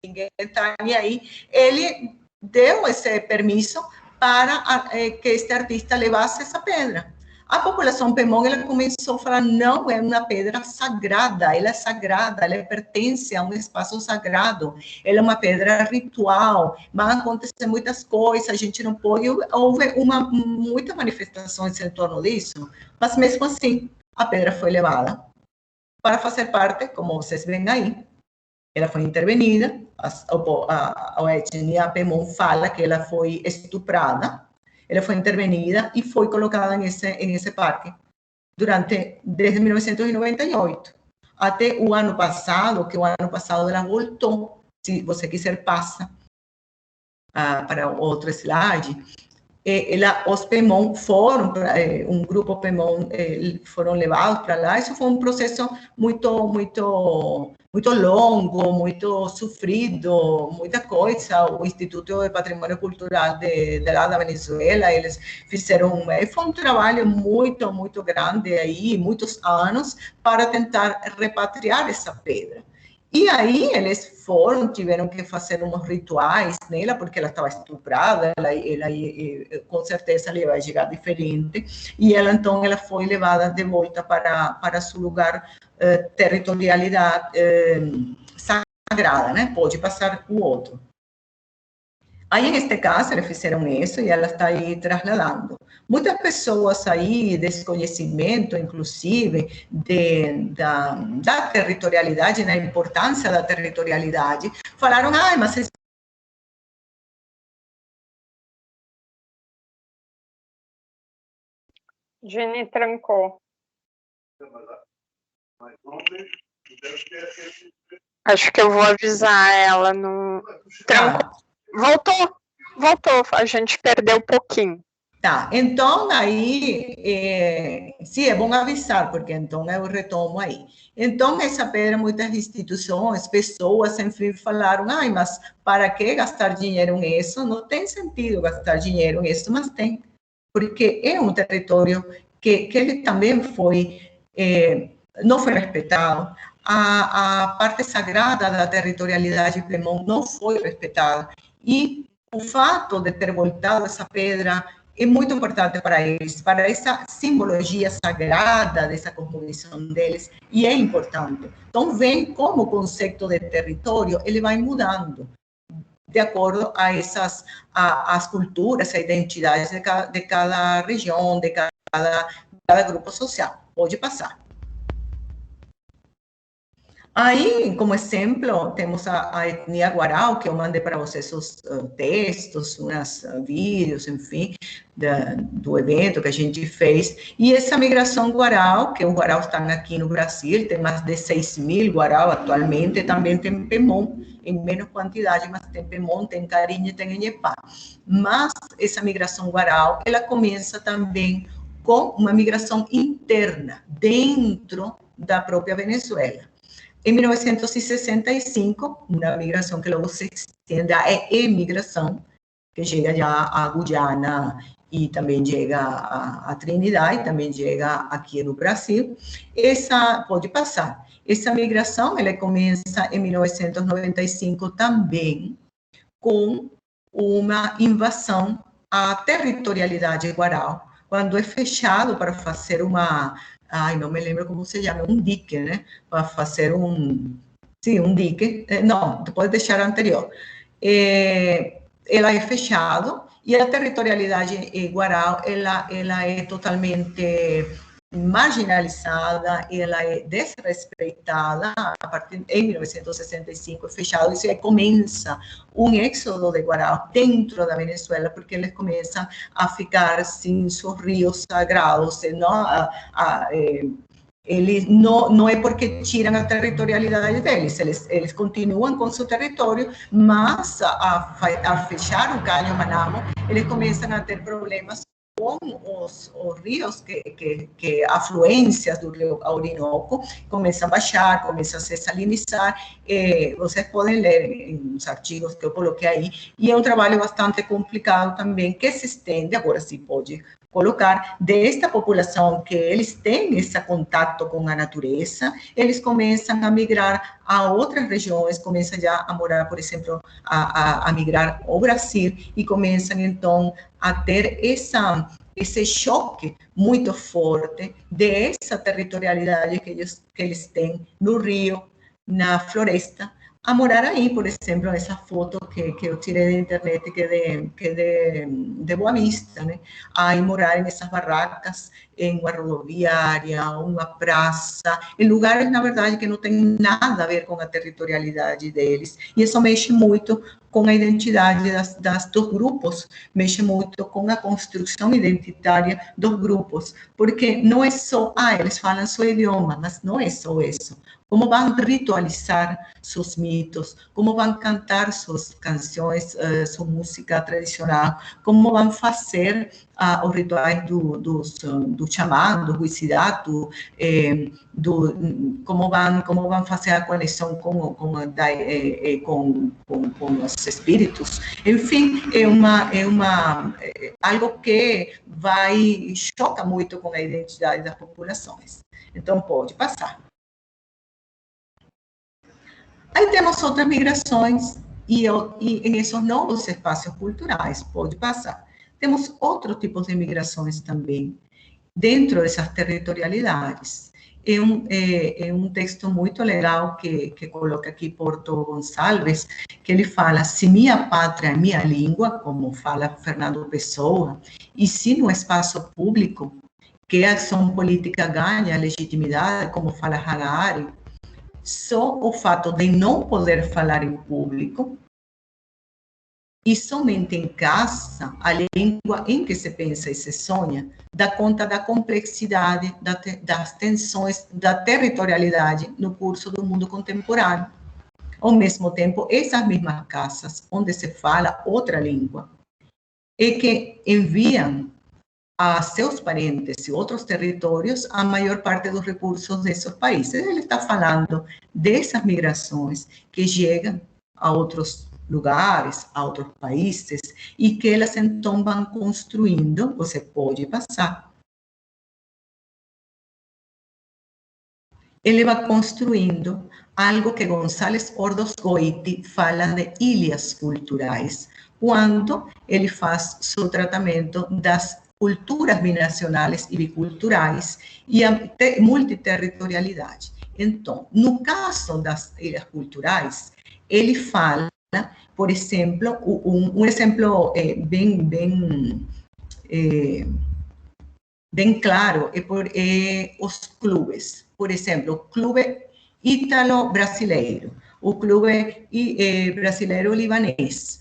ninguém está nem aí. Ele deu esse permisso para que este artista levasse essa pedra. A população Pemon, ela começou a falar, não, é uma pedra sagrada, ela é sagrada, ela pertence a um espaço sagrado, ela é uma pedra ritual, vão acontecer muitas coisas, a gente não pode, houve muitas manifestações em torno disso, mas mesmo assim, a pedra foi levada para fazer parte, como vocês veem aí, ela foi intervenida, a etnia Pemon fala que ela foi estuprada, ela foi intervenida e foi colocada nesse parque desde 1998 até o ano passado, que o ano passado ela voltou. Se você quiser, passa para outra slide. Os Pemon foram, um grupo Pemon foram levados para lá. Isso foi um processo muito longo, muito sofrido, muita coisa. O Instituto de Patrimônio Cultural lá da Venezuela, eles fizeram, foi um trabalho muito grande aí, muitos anos, para tentar repatriar essa pedra. E aí eles tiveram que fazer uns rituais nela, porque ela estava estuprada, ela com certeza ela ia chegar diferente, e então ela foi levada de volta para seu lugar, territorialidade sagrada, né? Pode passar o outro. Aí, neste caso, eles fizeram isso e ela está aí trasladando. Muitas pessoas aí, desconhecimento, inclusive, da territorialidade, da importância da territorialidade, falaram, mas... Jenny trancou. Acho que eu vou avisar ela no... Trancou. Voltou, a gente perdeu um pouquinho. Tá, então aí, sim, é bom avisar, porque então eu retomo aí. Então, essa pedra, muitas instituições, pessoas, enfim, falaram, mas para que gastar dinheiro nisso? Não tem sentido gastar dinheiro nisso, mas tem, porque é um território que ele também foi, não foi respeitado. a parte sagrada da territorialidade PEMON não foi respeitada. E o fato de ter voltado essa pedra é muito importante para eles, para essa simbologia sagrada dessa cosmovisão deles, e é importante. Então, vem como o conceito de território, ele vai mudando, de acordo a as culturas, a identidades de cada região, de cada grupo social. Pode passar. Aí, como exemplo, temos a etnia Guarau, que eu mandei para vocês os textos, uns vídeos, enfim, do evento que a gente fez. E essa migração Guarau, que os Guarau estão aqui no Brasil, tem mais de 6.000 Guarau atualmente, também tem Pemon, em menos quantidade, mas tem Pemon, tem Carinha, tem Inhepá. Mas essa migração Guarau, ela começa também com uma migração interna, dentro da própria Venezuela. Em 1965, uma migração que logo se estende à emigração, que chega já a Guiana e também chega a Trinidad, e também chega aqui no Brasil. Essa pode passar. Essa migração, ela começa em 1995 também, com uma invasão à territorialidade guarau, quando é fechado para fazer uma... Ai, não me lembro como se chama, um dique, né? Para fazer sim, um dique. Não, pode deixar anterior. Ela é fechado e a territorialidade guarau, ela é totalmente marginalizada, ela é desrespeitada. A partir de 1965 é fechado, e aí começa um êxodo de Guarau dentro da Venezuela, porque eles começam a ficar sem seus rios sagrados, eles não é porque tiram a territorialidade deles, eles continuam com seu território, mas a fechar o Caño Manamo, eles começam a ter problemas com os rios, que afluências do rio Orinoco começam a baixar, começam a se salinizar. Vocês podem ler em os artigos que eu coloquei aí, e é um trabalho bastante complicado também, que se estende, agora se pode colocar, desta população que eles têm esse contato com a natureza, eles começam a migrar a outras regiões, começam já a morar, por exemplo, a migrar ao Brasil, e começam, então, a ter esse choque muito forte dessa territorialidade que eles têm no rio, na floresta, a morar aí. Por exemplo, essa foto que eu tirei da internet, que é de Boa Vista, né? Aí morar nessas barracas, em uma rodoviária, uma praça, em lugares, na verdade, que não tem nada a ver com a territorialidade deles. E isso mexe muito com a identidade dos grupos, mexe muito com a construção identitária dos grupos, porque não é só, eles falam seu idioma, mas não é só isso. Como vão ritualizar seus mitos, como vão cantar suas canções, sua música tradicional, como vão fazer os rituais do xamã, do huicidado, como vão fazer a conexão com os espíritos. Enfim, algo que choca muito com a identidade das populações. Então, pode passar. Aí temos outras migrações, e em esses novos espaços culturais, pode passar. Temos outros tipos de migrações também, dentro dessas territorialidades. É um texto muito legal que coloca aqui Porto Gonçalves, que ele fala: se minha pátria é minha língua, como fala Fernando Pessoa, e se no espaço público, que a ação política ganha legitimidade, como fala Harari, só o fato de não poder falar em público, e somente em casa, a língua em que se pensa e se sonha, dá conta da complexidade, das tensões, da territorialidade no curso do mundo contemporâneo. Ao mesmo tempo, essas mesmas casas, onde se fala outra língua, e que enviam a seus parentes e outros territórios a maior parte dos recursos desses países. Ele está falando dessas migrações que chegam a outros lugares, a outros países, e que elas então vão construindo. Você pode passar. ele vai construindo algo que Gonçalves Ordosgoiti fala de ilhas culturais, quando ele faz seu tratamento das culturas binacionais e biculturais e a multiterritorialidade. Então, no caso das ilhas culturais, ele fala, por exemplo, um exemplo bem claro é os clubes. Por exemplo, o clube ítalo-brasileiro, o clube brasileiro-libanês,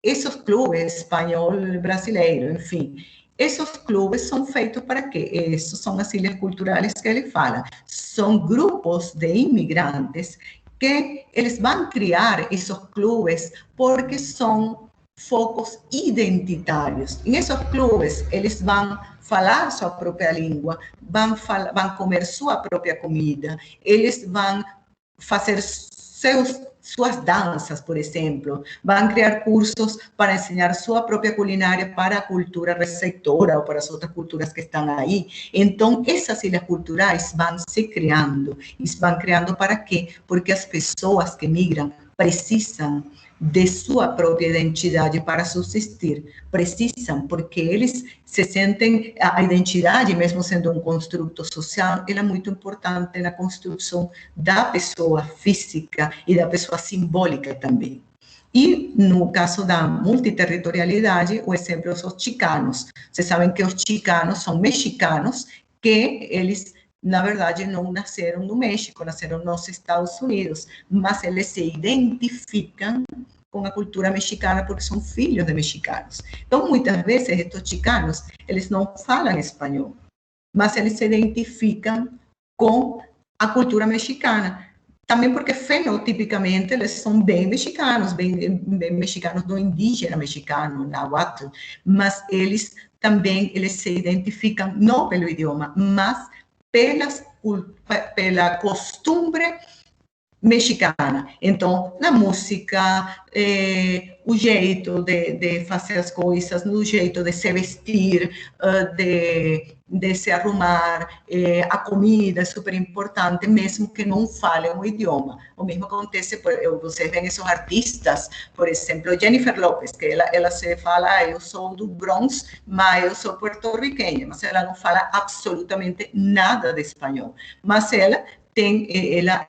esses clubes espanhol-brasileiro, enfim. Esses clubes são feitos para quê? Essas são as ilhas culturais que ele fala. São grupos de imigrantes que eles vão criar esses clubes porque são focos identitários. Em esses clubes, eles vão falar sua própria língua, vão comer sua própria comida, eles vão fazer suas danças, por exemplo, vão criar cursos para ensinar sua própria culinária para a cultura receptora ou para as outras culturas que estão aí. Então, essas ilhas culturais vão se criando. E vão criando para quê? Porque as pessoas que migram precisam de sua própria identidade para subsistir. Precisam, porque eles se sentem, a identidade, mesmo sendo um construto social, ela é muito importante na construção da pessoa física e da pessoa simbólica também. E, no caso da multiterritorialidade, o exemplo são os chicanos. Vocês sabem que os chicanos são mexicanos, que eles, na verdade, não nasceram no México, nasceram nos Estados Unidos, mas eles se identificam com a cultura mexicana porque são filhos de mexicanos. Então, muitas vezes, estes chicanos, eles não falam espanhol, mas eles se identificam com a cultura mexicana. Também porque, fenotipicamente, eles são bem mexicanos, bem mexicanos do indígena mexicano, náhuatl, mas eles também se identificam não pelo idioma, mas pela costumbre mexicana. Então, na música, o jeito de fazer as coisas, no jeito de se vestir, de se arrumar, a comida é super importante, mesmo que não falem o idioma. O mesmo acontece, vocês veem esses artistas, por exemplo, Jennifer Lopez, que ela se fala, eu sou do Bronx, mas eu sou porto-riquenha, mas ela não fala absolutamente nada de espanhol. Mas ela tenta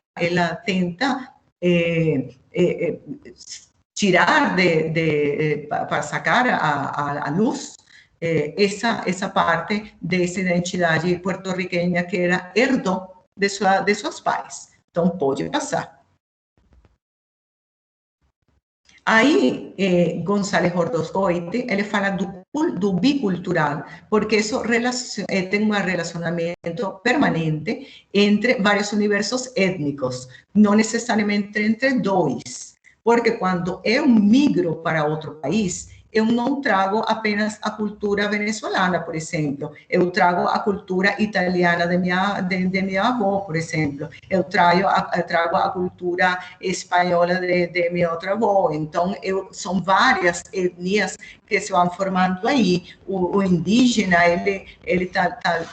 tirar para sacar a luz essa parte dessa identidade porto-riquenha que ela herdou de seus pais. Então, pode passar. Aí, Gonçalves Ordosgoiti, ele fala do bicultural, porque isso tem um relacionamento permanente entre vários universos étnicos, não necessariamente entre dois, porque quando eu migro para outro país, eu não trago apenas a cultura venezuelana, por exemplo. Eu trago a cultura italiana de minha avó, por exemplo. Eu trago a cultura espanhola de minha outra avó. Então, são várias etnias que se vão formando aí. O indígena,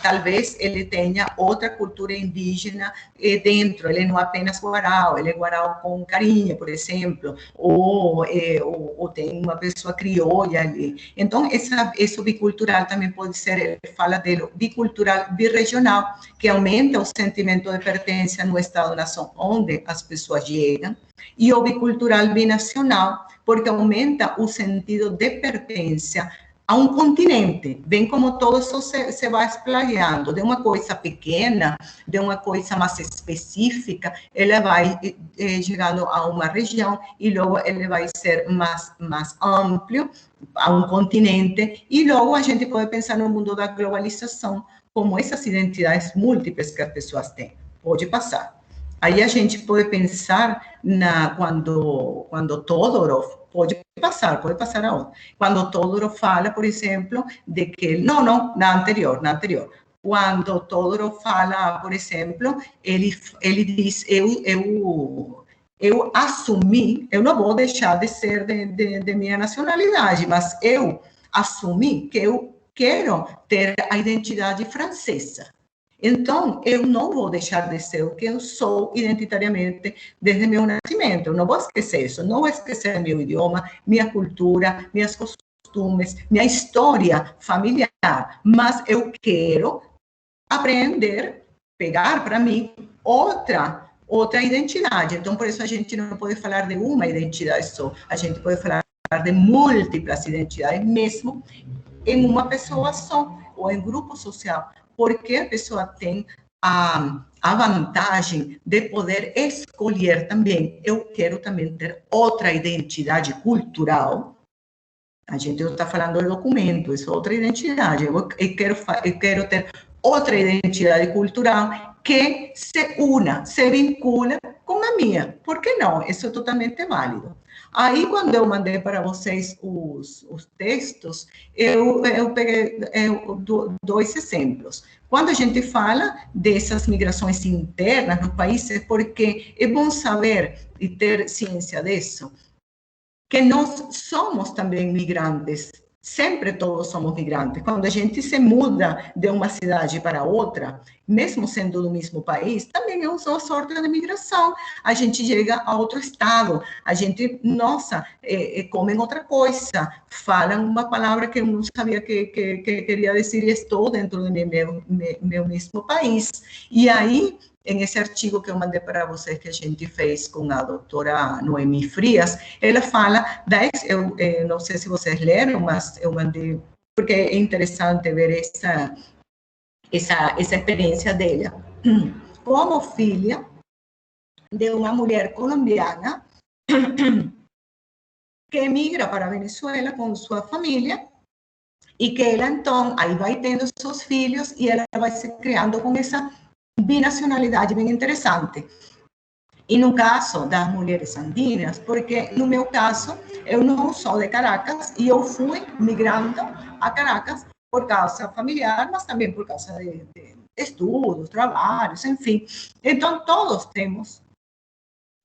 talvez ele tenha outra cultura indígena dentro. Ele não é apenas guarau, ele é guarau com carinha, por exemplo. Ou tem uma pessoa crioula ali. Então, esse bicultural também pode ser, ele fala dele, bicultural birregional, que aumenta o sentimento de pertença no Estado-nação onde as pessoas chegam, e o bicultural binacional, porque aumenta o sentido de pertença a um continente, bem como todo isso se vai espalhando, de uma coisa pequena, de uma coisa mais específica, ela vai chegando a uma região e logo ele vai ser mais amplo, a um continente, e logo a gente pode pensar no mundo da globalização, como essas identidades múltiplas que as pessoas têm. Pode passar. Aí a gente pode pensar quando Todorov, pode passar aonde? Quando Todorov fala, por exemplo, de que... Não, na anterior. Quando Todorov fala, por exemplo, ele diz, eu assumi, eu não vou deixar de ser de minha nacionalidade, mas eu assumi que eu quero ter a identidade francesa. Então, eu não vou deixar de ser o que eu sou identitariamente desde meu nascimento. Eu não vou esquecer isso. Não vou esquecer meu idioma, minha cultura, minhas costumes, minha história familiar. Mas eu quero aprender, pegar para mim outra identidade. Então, por isso a gente não pode falar de uma identidade só. A gente pode falar de múltiplas identidades, mesmo em uma pessoa só, ou em grupo social, porque a pessoa tem a vantagem de poder escolher também. Eu quero também ter outra identidade cultural. A gente não está falando de documento, isso é outra identidade. Eu quero ter outra identidade cultural que se una, se vincula com a minha. Por que não? Isso é totalmente válido. Aí, quando eu mandei para vocês os textos, eu peguei dois exemplos. Quando a gente fala dessas migrações internas nos países, porque é bom saber e ter ciência disso, que nós somos também migrantes. Sempre todos somos migrantes. Quando a gente se muda de uma cidade para outra, mesmo sendo do mesmo país, também é uma sorte de migração. A gente chega a outro estado, a gente, comem outra coisa, falam uma palavra que eu não sabia que queria dizer e estou dentro do meu mesmo país. E aí, em esse artigo que eu mandei para vocês, que a gente fez com a doutora Noemi Frias, ela fala, eu não sei se vocês leram, mas eu mandei, porque é interessante ver essa experiência dela. Como filha de uma mulher colombiana que emigra para a Venezuela com sua família, e que ela, então, aí vai tendo seus filhos e ela vai se criando com essa binacionalidade bem interessante. E no caso das mulheres andinas, porque no meu caso, eu não sou de Caracas e eu fui migrando a Caracas por causa familiar, mas também por causa de estudos, trabalhos, enfim. Então, todos temos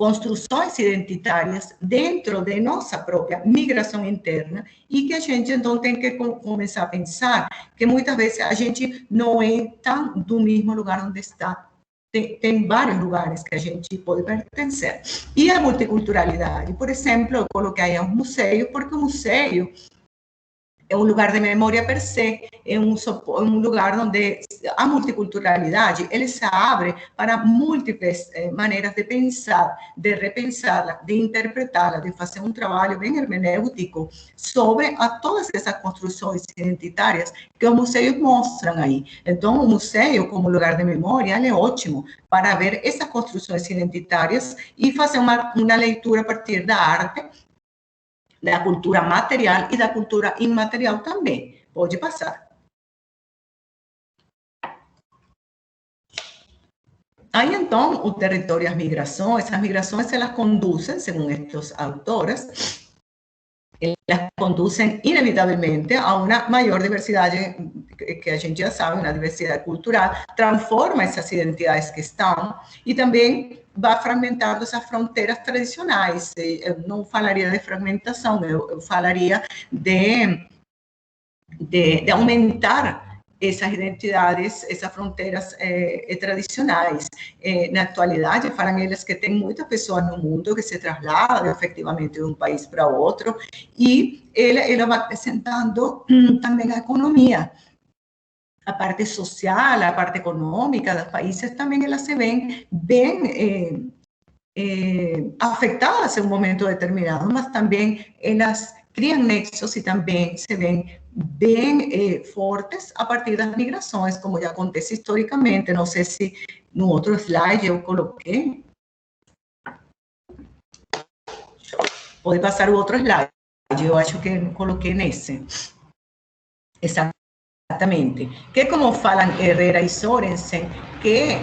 construções identitárias dentro de nossa própria migração interna e que a gente, então, tem que começar a pensar que muitas vezes a gente não é tão do mesmo lugar onde está. Tem vários lugares que a gente pode pertencer. E a multiculturalidade, por exemplo, eu coloquei aí um museu, porque o museu é um lugar de memória per se, é um lugar onde a multiculturalidade ele se abre para múltiplas maneiras de pensar, de repensá-la, de interpretá-la, de fazer um trabalho bem hermenêutico sobre todas essas construções identitárias que os museus mostram aí. Então, o museu, como lugar de memória, ele é ótimo para ver essas construções identitárias e fazer uma leitura a partir da arte, da cultura material e da cultura imaterial também. Pode passar. Aí, então, o território e as migrações, elas conduzem, segundo estes autores, elas conduzem inevitavelmente a uma maior diversidade, que a gente já sabe, uma diversidade cultural, transforma essas identidades que estão e também vai fragmentando essas fronteiras tradicionais. Eu não falaria de fragmentação, eu falaria de aumentar essas identidades, essas fronteiras tradicionais. Na atualidade, falam eles que tem muitas pessoas no mundo que se trasladam efetivamente de um país para outro, e ela vai acrescentando também a economia. A parte social, a parte econômica dos países também elas se veem bem afetadas em um momento determinado, mas também elas criam nexos e também se veem bem fortes a partir das migrações, como já acontece historicamente. Não sei se no outro slide eu coloquei. Pode passar o outro slide, eu acho que eu coloquei nesse. Exatamente. Que como falam Herrera e Sorensen, que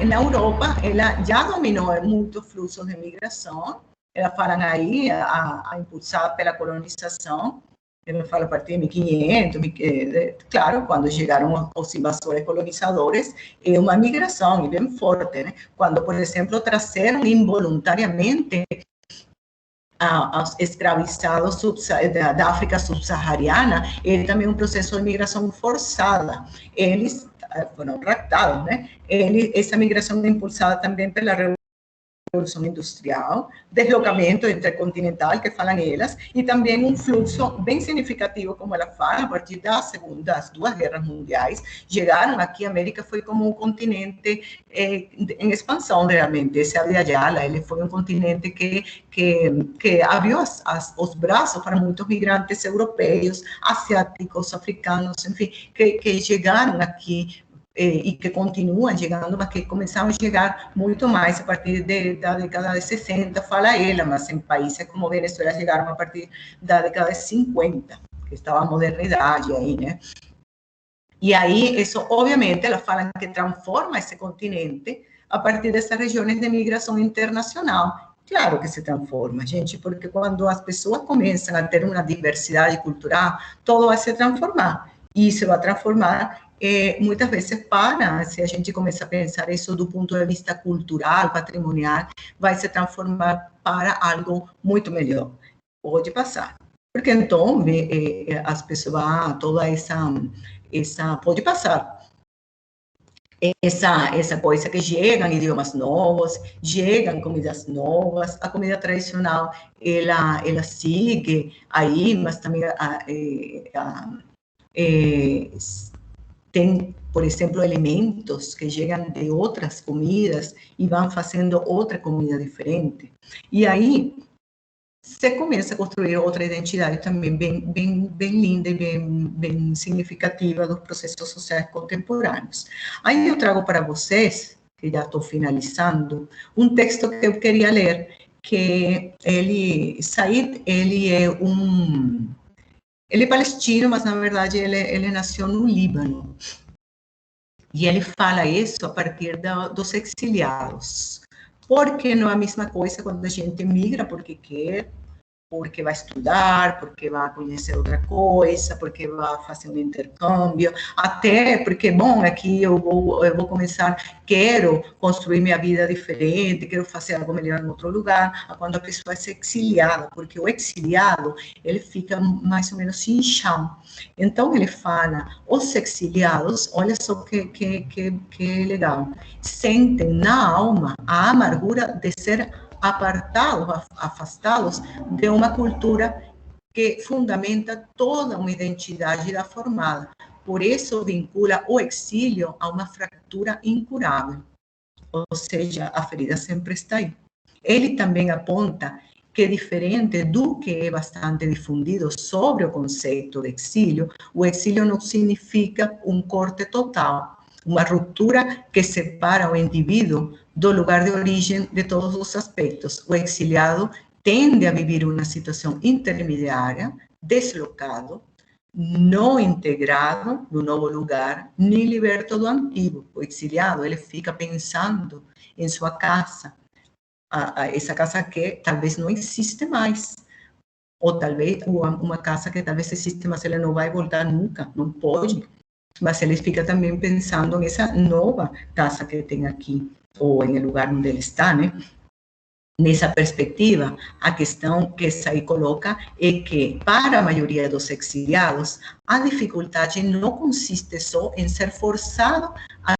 na Europa ela já dominou muitos fluxos de migração. Elas falam aí a impulsada pela colonização. Ele fala a partir de 1500, claro, quando chegaram os invasores colonizadores, é uma migração bem forte, né? Quando, por exemplo, trazeram involuntariamente aos escravizados da África subsaariana, é também um processo de migração forçada. Eles foram raptados, né? Essa migração é impulsada também pela Revolução Industrial, deslocamento intercontinental, que falam elas, e também um fluxo bem significativo, como ela fala, a partir das duas guerras mundiais, chegaram aqui, a América foi como um continente em expansão, realmente. Esse Abya Yala, ele foi um continente que abriu os braços para muitos migrantes europeus, asiáticos, africanos, enfim, que chegaram aqui, e que continuam chegando, mas que começaram a chegar muito mais a partir da década de 60, fala ela, mas em países como Venezuela chegaram a partir da década de 50, que estava a modernidade aí, né? E aí, isso, obviamente, ela fala que transforma esse continente a partir dessas regiões de migração internacional. Claro que se transforma, gente, porque quando as pessoas começam a ter uma diversidade cultural, tudo vai se transformar. E se vai transformar muitas vezes se a gente começa a pensar isso do ponto de vista cultural, patrimonial, vai se transformar para algo muito melhor. Pode passar. Porque então, as pessoas, toda essa pode passar. Essa coisa que chegam idiomas novos, chegam comidas novas, a comida tradicional, ela sigue aí, mas também tem, por exemplo, elementos que chegam de outras comidas e vão fazendo outra comida diferente. E aí, você começa a construir outra identidade também bem linda e bem significativa dos processos sociais contemporâneos. Aí eu trago para vocês, que já estou finalizando, um texto que eu queria ler, que Said, ele é palestino, mas na verdade ele nasceu no Líbano. E ele fala isso a partir dos exiliados. Porque não é a mesma coisa quando a gente migra porque quer, porque vai estudar, porque vai conhecer outra coisa, porque vai fazer um intercâmbio, até porque, bom, aqui eu vou começar, quero construir minha vida diferente, quero fazer algo melhor em outro lugar, quando a pessoa é exiliada, porque o exiliado, ele fica mais ou menos sem chão. Então, ele fala, os exiliados, olha só que legal, sentem na alma a amargura de ser apartados, afastados de uma cultura que fundamenta toda uma identidade já formada. Por isso, vincula o exílio a uma fratura incurável. Ou seja, a ferida sempre está aí. Ele também aponta que, diferente do que é bastante difundido sobre o conceito de exílio, o exílio não significa um corte total, uma ruptura que separa o indivíduo do lugar de origem de todos os aspectos. O exiliado tende a viver uma situação intermediária, deslocado, não integrado no novo lugar, nem liberto do antigo. O exiliado, ele fica pensando em sua casa, essa casa que talvez não existe mais, ou talvez uma casa que talvez existe, mas ela não vai voltar nunca, não pode. Mas ele fica também pensando nessa nova casa que tem aqui, ou em lugar onde ele está, né? Nessa perspectiva, a questão que Said coloca é que, para a maioria dos exiliados, a dificuldade não consiste só em ser forçado a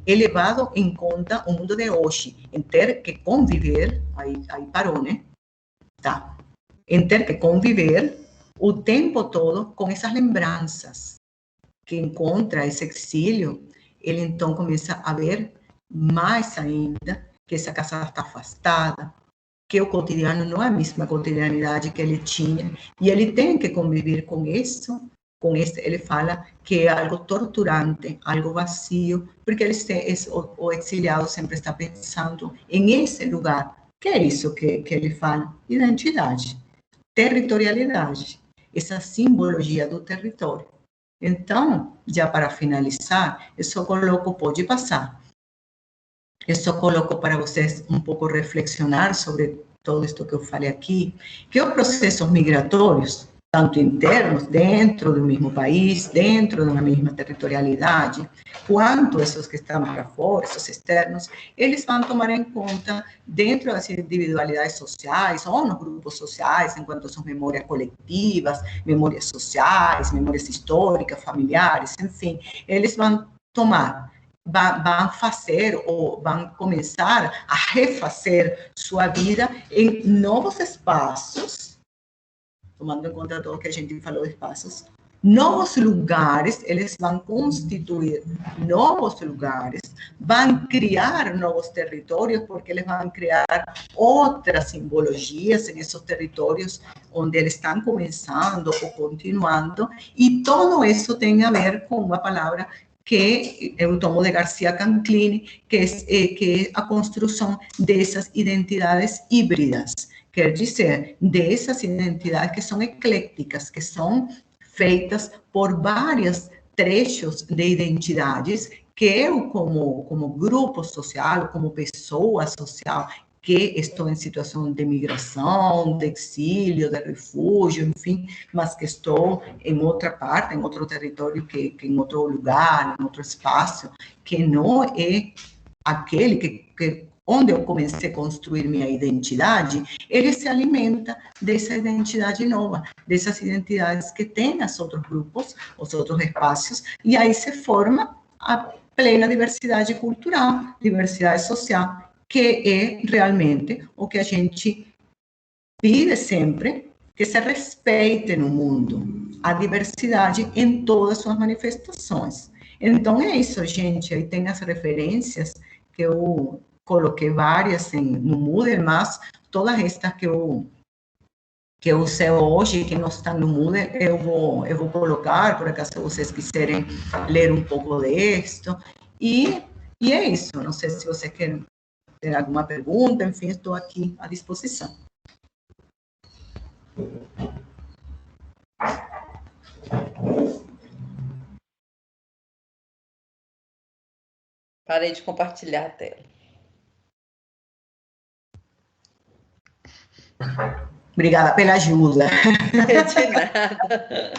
elevado em conta o mundo de hoje, em ter que conviver, aí parou, né? Tá. Em ter que conviver o tempo todo com essas lembranças que encontra esse exílio, ele então começa a ver mais ainda que essa casa está afastada, que o cotidiano não é a mesma cotidianidade que ele tinha, e ele tem que conviver com isso, ele fala que é algo torturante, algo vazio, porque o exiliado sempre está pensando em esse lugar. Que é isso que ele fala? Identidade. Territorialidade, essa simbologia do território. Então, já para finalizar, eu só coloco, pode passar, eu só coloco para vocês um pouco reflexionar sobre todo isto que eu falei aqui, que os processos migratórios, tanto internos, dentro do mesmo país, dentro de uma mesma territorialidade, quanto esses que estão para fora, esses externos, eles vão tomar em conta, dentro das individualidades sociais, ou nos grupos sociais, enquanto são memórias coletivas, memórias sociais, memórias históricas, familiares, enfim, eles vão tomar, vão fazer ou vão começar a refazer sua vida em novos espaços, tomando em conta tudo que a gente falou de espaços, novos lugares, eles vão constituir novos lugares, vão criar novos territórios, porque eles vão criar outras simbologias em esses territórios onde eles estão começando ou continuando, e tudo isso tem a ver com uma palavra que eu tomo de García Canclini, que é a construção dessas identidades híbridas. Quer dizer, dessas identidades que são ecléticas, que são feitas por vários trechos de identidades que eu, como grupo social, como pessoa social, que estou em situação de migração, de exílio, de refúgio, enfim, mas que estou em outra parte, em outro território, que em outro lugar, em outro espaço, que não é aquele que onde eu comecei a construir minha identidade, ele se alimenta dessa identidade nova, dessas identidades que têm os outros grupos, os outros espaços, e aí se forma a plena diversidade cultural, diversidade social, que é realmente o que a gente pede sempre, que se respeite no mundo, a diversidade em todas suas manifestações. Então, é isso, gente, aí tem as referências que eu coloquei várias no Moodle, mas todas estas que eu usei hoje, que não estão no Moodle, eu vou colocar, por acaso vocês quiserem ler um pouco disso. E é isso, não sei se você quer ter alguma pergunta, enfim, estou aqui à disposição. Parei de compartilhar a tela. Obrigada pela ajuda. De nada.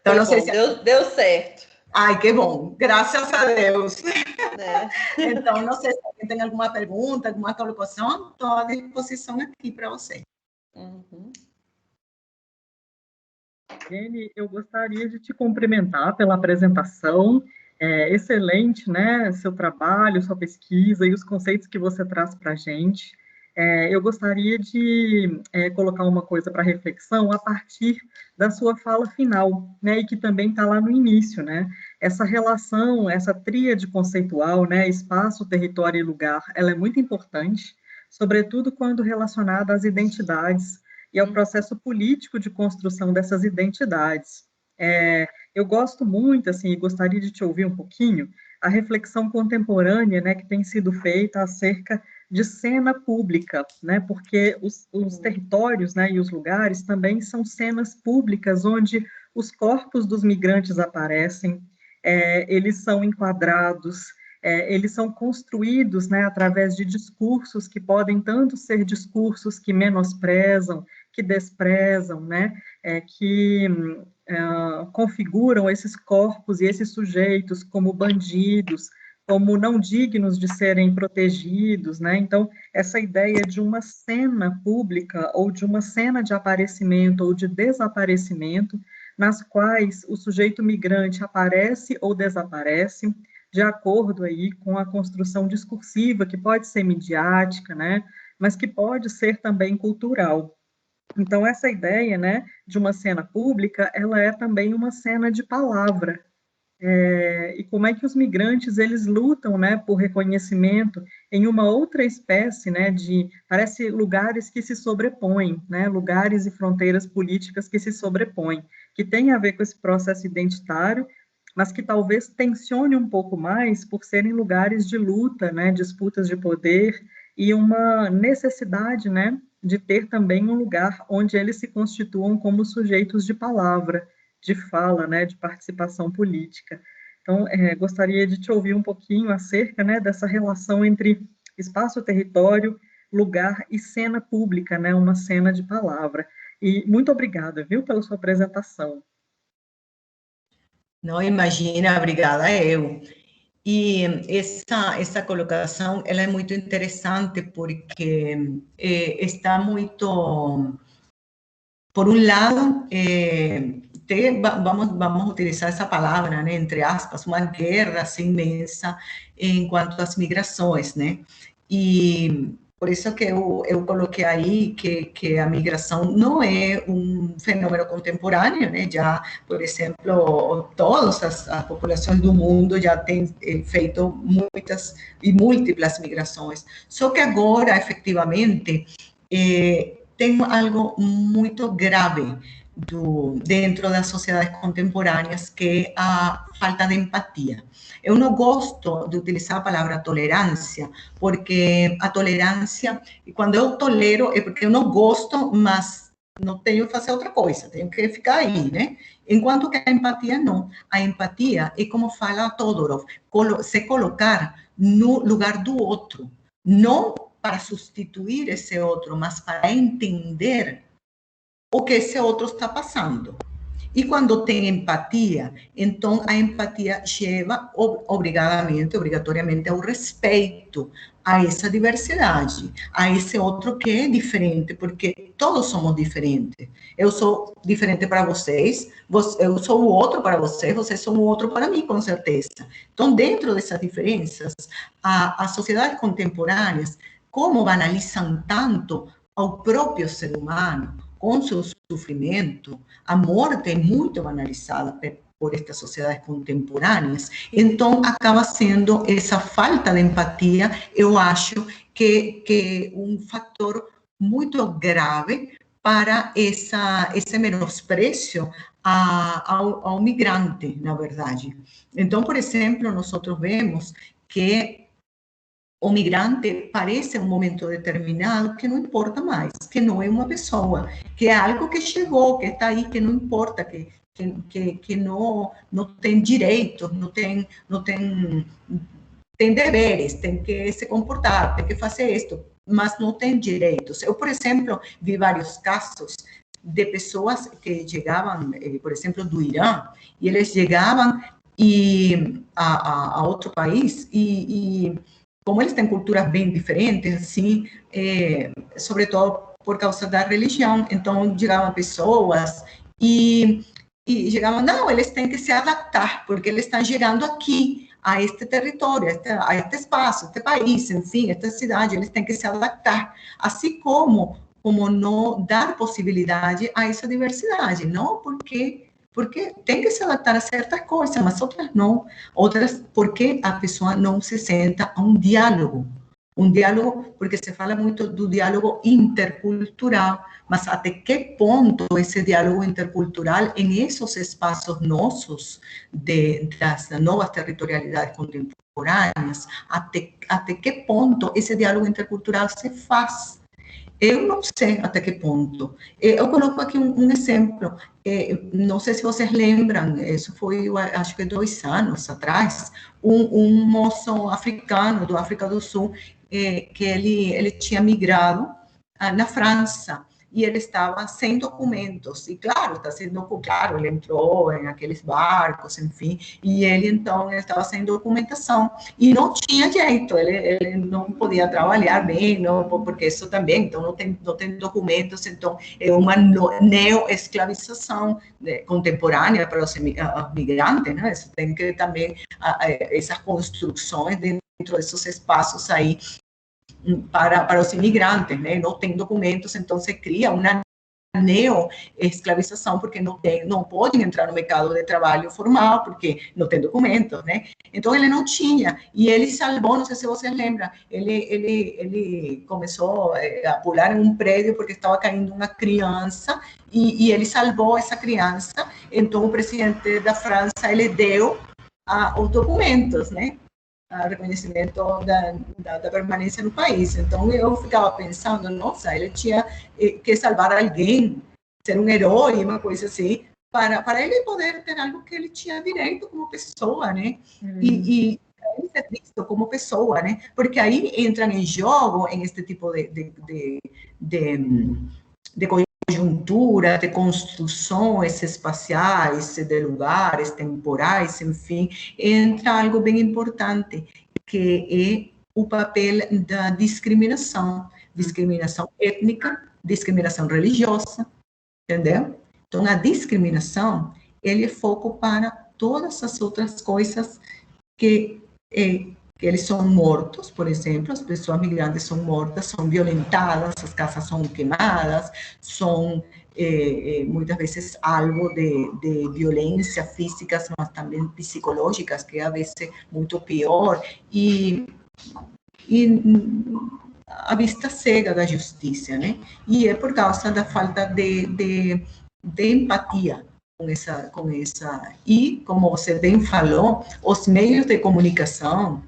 Então, não sei se... Deu certo. Ai, que bom. Graças a Deus. É. Então, não sei se alguém tem alguma pergunta, alguma colocação, estou à disposição aqui para você. Uhum. Jenny, eu gostaria de te cumprimentar pela apresentação. Excelente, né? Seu trabalho, sua pesquisa e os conceitos que você traz para a gente. Eu gostaria de colocar uma coisa para reflexão a partir da sua fala final, né? E que também está lá no início, né? Essa relação, essa tríade conceitual, né? Espaço, território e lugar, ela é muito importante, sobretudo quando relacionada às identidades e ao processo político de construção dessas identidades. Eu gosto muito, assim, e gostaria de te ouvir um pouquinho, a reflexão contemporânea, né, que tem sido feita acerca de cena pública, né, porque os territórios, né, e os lugares também são cenas públicas onde os corpos dos migrantes aparecem, eles são enquadrados, eles são construídos, né, através de discursos que podem tanto ser discursos que menosprezam, que desprezam, né, que configuram esses corpos e esses sujeitos como bandidos, como não dignos de serem protegidos, né? Então, essa ideia de uma cena pública ou de uma cena de aparecimento ou de desaparecimento, nas quais o sujeito migrante aparece ou desaparece, de acordo aí com a construção discursiva, que pode ser midiática, né? Mas que pode ser também cultural. Então, essa ideia, né, de uma cena pública, ela é também uma cena de palavra. E como é que os migrantes, eles lutam, né, por reconhecimento em uma outra espécie, né, parece lugares que se sobrepõem, né, lugares e fronteiras políticas que se sobrepõem, que tem a ver com esse processo identitário, mas que talvez tensione um pouco mais por serem lugares de luta, né, disputas de poder e uma necessidade, né, de ter também um lugar onde eles se constituam como sujeitos de palavra, de fala, né, de participação política. Então, gostaria de te ouvir um pouquinho acerca, né, dessa relação entre espaço, território, lugar e cena pública, né, uma cena de palavra. E muito obrigada, viu, pela sua apresentação. Não, imagina, obrigada eu. E essa colocação, ela é muito interessante porque está muito, por um lado, vamos utilizar essa palavra, né, entre aspas, uma guerra assim, imensa em quanto às migrações, né? E por isso que eu coloquei aí que a migração não é um fenômeno contemporâneo, né? Já, por exemplo, todas as populações do mundo já têm feito muitas e múltiplas migrações. Só que agora, efetivamente, tem algo muito grave dentro das sociedades contemporâneas, que é a falta de empatia. Eu não gosto de utilizar a palavra tolerância, porque a tolerância, quando eu tolero, é porque eu não gosto, mas não tenho que fazer outra coisa, tenho que ficar aí, né? Enquanto que a empatia não. A empatia é, como fala Todorov, se colocar no lugar do outro, não para substituir esse outro, mas para entender o que esse outro está passando. E quando tem empatia, então a empatia leva obrigatoriamente ao respeito a essa diversidade, a esse outro que é diferente, porque todos somos diferentes. Eu sou diferente para vocês, eu sou o outro para vocês são o outro para mim, com certeza. Então, dentro dessas diferenças, as sociedades contemporâneas, como banalizam tanto ao próprio ser humano, com seu sofrimento, a morte é muito banalizada por estas sociedades contemporâneas, então acaba sendo essa falta de empatia, eu acho que um fator muito grave para esse menosprezo ao migrante, na verdade. Então, por exemplo, nós vemos que o migrante parece em um momento determinado que não importa mais, que não é uma pessoa, que é algo que chegou, que está aí, que não importa, que não tem direitos, tem deveres, tem que se comportar, tem que fazer isto, mas não tem direitos. Eu, por exemplo, vi vários casos de pessoas que chegavam, por exemplo, do Irã, e eles chegavam a outro país e como eles têm culturas bem diferentes, assim, sobretudo por causa da religião, então chegavam pessoas e chegavam, não, eles têm que se adaptar, porque eles estão chegando aqui, a este território, a este espaço, a este país, enfim, esta cidade, eles têm que se adaptar, assim como não dar possibilidade a essa diversidade, não porque tem que se adaptar a certas coisas, mas outras não. Outras porque a pessoa não se senta a um diálogo. Um diálogo, porque se fala muito do diálogo intercultural, mas até que ponto esse diálogo intercultural em esses espaços nossos das novas territorialidades contemporâneas, até que ponto esse diálogo intercultural se faz? Eu não sei até que ponto. Eu coloco aqui um exemplo. Não sei se vocês lembram, isso foi, acho que 2 anos atrás, um moço africano, do África do Sul, que ele tinha migrado na França, e ele estava sem documentos, e claro, ele entrou em aqueles barcos, enfim, e ele então estava sem documentação, e não tinha jeito, ele não podia trabalhar bem, não, porque isso também, então não tem documentos, então é uma neo-escravização contemporânea para os migrantes, né? Isso tem que também, essas construções dentro desses espaços aí, para os imigrantes, né? Não tem documentos, então se cria uma neo-escravização, porque não podem entrar no mercado de trabalho formal, porque não tem documentos, né? Então, ele não tinha, e ele salvou, não sei se vocês lembram, ele começou a pular em um prédio porque estava caindo uma criança, e ele salvou essa criança, então o presidente da França, ele deu os documentos, né? A reconhecimento da permanência no país. Então, eu ficava pensando, nossa, ele tinha que salvar alguém, ser um herói, uma coisa assim, para ele poder ter algo que ele tinha direito como pessoa, né? E ele ser visto como pessoa, né? Porque aí entram em jogo, em este tipo de conjuntura, de construções espaciais, de lugares temporais, enfim, entra algo bem importante, que é o papel da discriminação étnica, discriminação religiosa, entendeu? Então, a discriminação, ele é foco para todas as outras coisas que eles são mortos, por exemplo, as pessoas migrantes são mortas, são violentadas, as casas são queimadas, são muitas vezes alvo de violência físicas, mas também psicológicas, que é às vezes muito pior, e a vista cega da justiça, né? E é por causa da falta de empatia com essa. E, como você bem falou, os meios de comunicação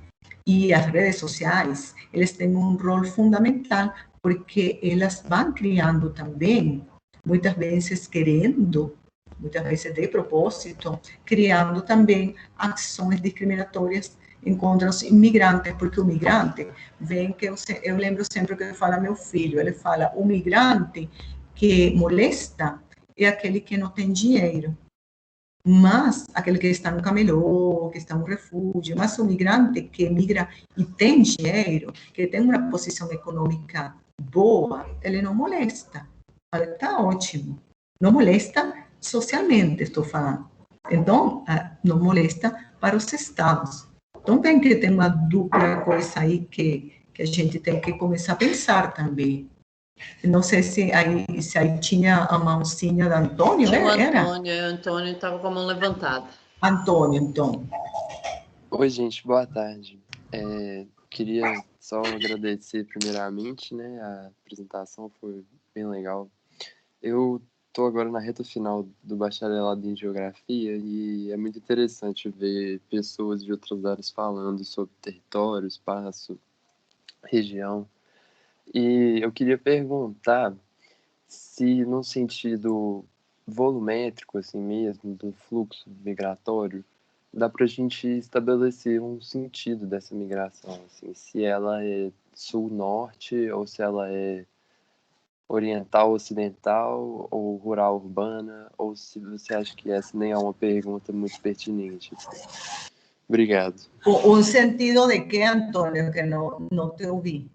e as redes sociais, eles têm um rol fundamental, porque elas vão criando também, muitas vezes querendo, muitas vezes de propósito, criando também ações discriminatórias contra os imigrantes, porque o migrante vem, que eu lembro sempre que fala meu filho, ele fala, o migrante que molesta é aquele que não tem dinheiro, mas aquele que está no camelô, que está no refúgio, mas o migrante que migra e tem dinheiro, que tem uma posição econômica boa, ele não molesta. Está ótimo. Não molesta socialmente, estou falando. Então, não molesta para os estados. Então, tem que ter uma dupla coisa aí que a gente tem que começar a pensar também. Não sei se aí tinha a mãozinha do Antônio, tinha era? O Antônio estava com a mão levantada. Antônio, então. Oi, gente, boa tarde. Queria só agradecer primeiramente, né, a apresentação foi bem legal. Eu estou agora na reta final do bacharelado em Geografia e é muito interessante ver pessoas de outras áreas falando sobre território, espaço, região. E eu queria perguntar se, no sentido volumétrico, assim mesmo, do fluxo migratório, dá para a gente estabelecer um sentido dessa migração, assim, se ela é sul-norte ou se ela é oriental-ocidental ou rural-urbana, ou se você acha que essa nem é uma pergunta muito pertinente. Assim. Obrigado. Um sentido de que, Antônio, que não te ouvi?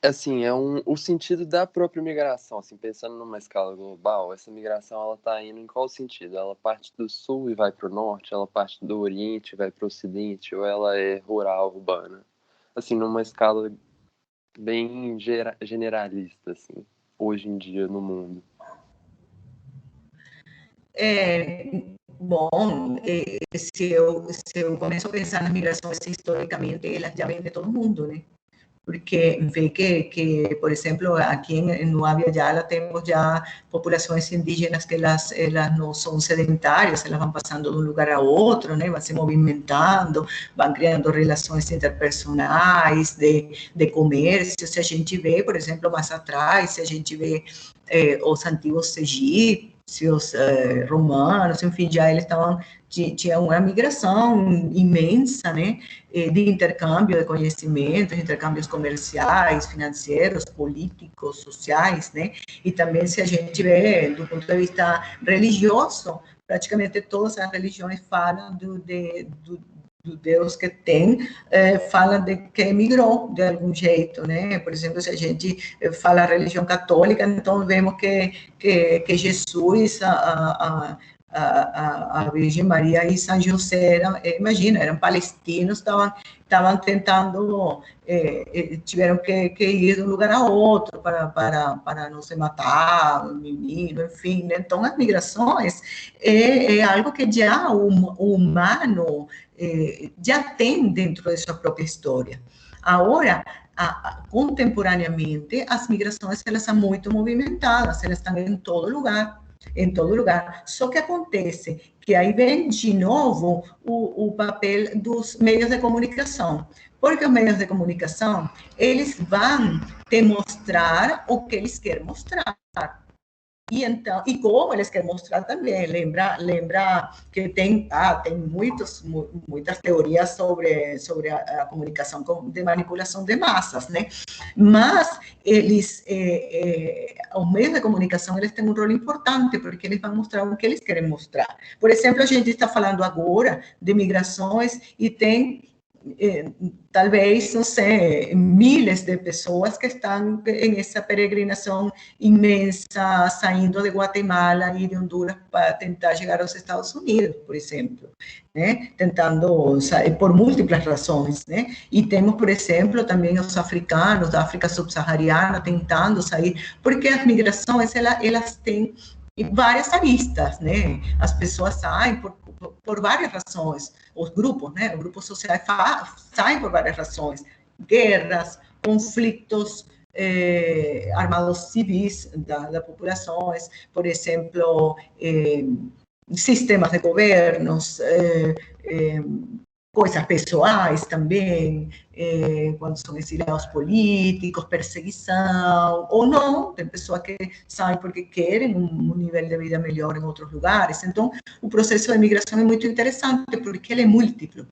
Assim, o sentido da própria migração, assim, pensando numa escala global, essa migração, ela está indo em qual sentido? Ela parte do sul e vai para o norte, ela parte do oriente e vai para o ocidente, ou ela é rural, urbana? Assim, numa escala bem generalista, assim, hoje em dia no mundo. Bom, se eu começo a pensar nas migrações historicamente, elas já vêm de todo mundo, né? Porque vê que por exemplo, aqui no Abya Yala temos já populações indígenas que elas não são sedentárias, elas vão passando de um lugar a outro, né? Vão se movimentando, vão criando relações interpersonais, de comércio. Se a gente vê, por exemplo, mais atrás, se a gente vê os antigos egípcios, romanos, enfim, já eles tinha uma migração imensa, né, de intercâmbio de conhecimentos, intercâmbios comerciais, financeiros, políticos, sociais, né, e também se a gente vê do ponto de vista religioso, praticamente todas as religiões falam do Deus que tem, fala de que emigrou de algum jeito, né? Por exemplo, se a gente fala a religião católica, então vemos que Jesus, a Virgem Maria e São José eram palestinos, estavam tentando, tiveram que ir de um lugar a outro para não se matar, menino, enfim, né? Então as migrações é algo que já o humano já tem dentro de sua própria história. Agora, contemporaneamente, as migrações elas são muito movimentadas, elas estão em todo lugar. Só que acontece que aí vem de novo o papel dos meios de comunicação, porque os meios de comunicação, eles vão te mostrar o que eles querem mostrar. E como eles querem mostrar também, lembra que tem muitas teorias sobre a comunicação de manipulação de massas, né? Mas os meios de comunicação, eles têm um rol importante, porque eles vão mostrar o que eles querem mostrar. Por exemplo, a gente está falando agora de migrações e tem talvez, não sei, miles de pessoas que estão em essa peregrinação imensa, saindo de Guatemala e de Honduras para tentar chegar aos Estados Unidos, por exemplo, né? Tentando sair por múltiplas razões, né? E temos, por exemplo, também os africanos da África subsaariana tentando sair, porque as migrações, elas têm várias aristas, né? As pessoas saem por várias razões, os grupos, né? Os grupos sociais saem por várias razões, guerras, conflitos armados civis das populações, por exemplo, sistemas de governos, coisas pessoais também, quando são exiliados políticos, perseguição, ou não, tem pessoas que saem porque querem um nível de vida melhor em outros lugares. Então, o processo de migração é muito interessante, porque ele é múltiplo.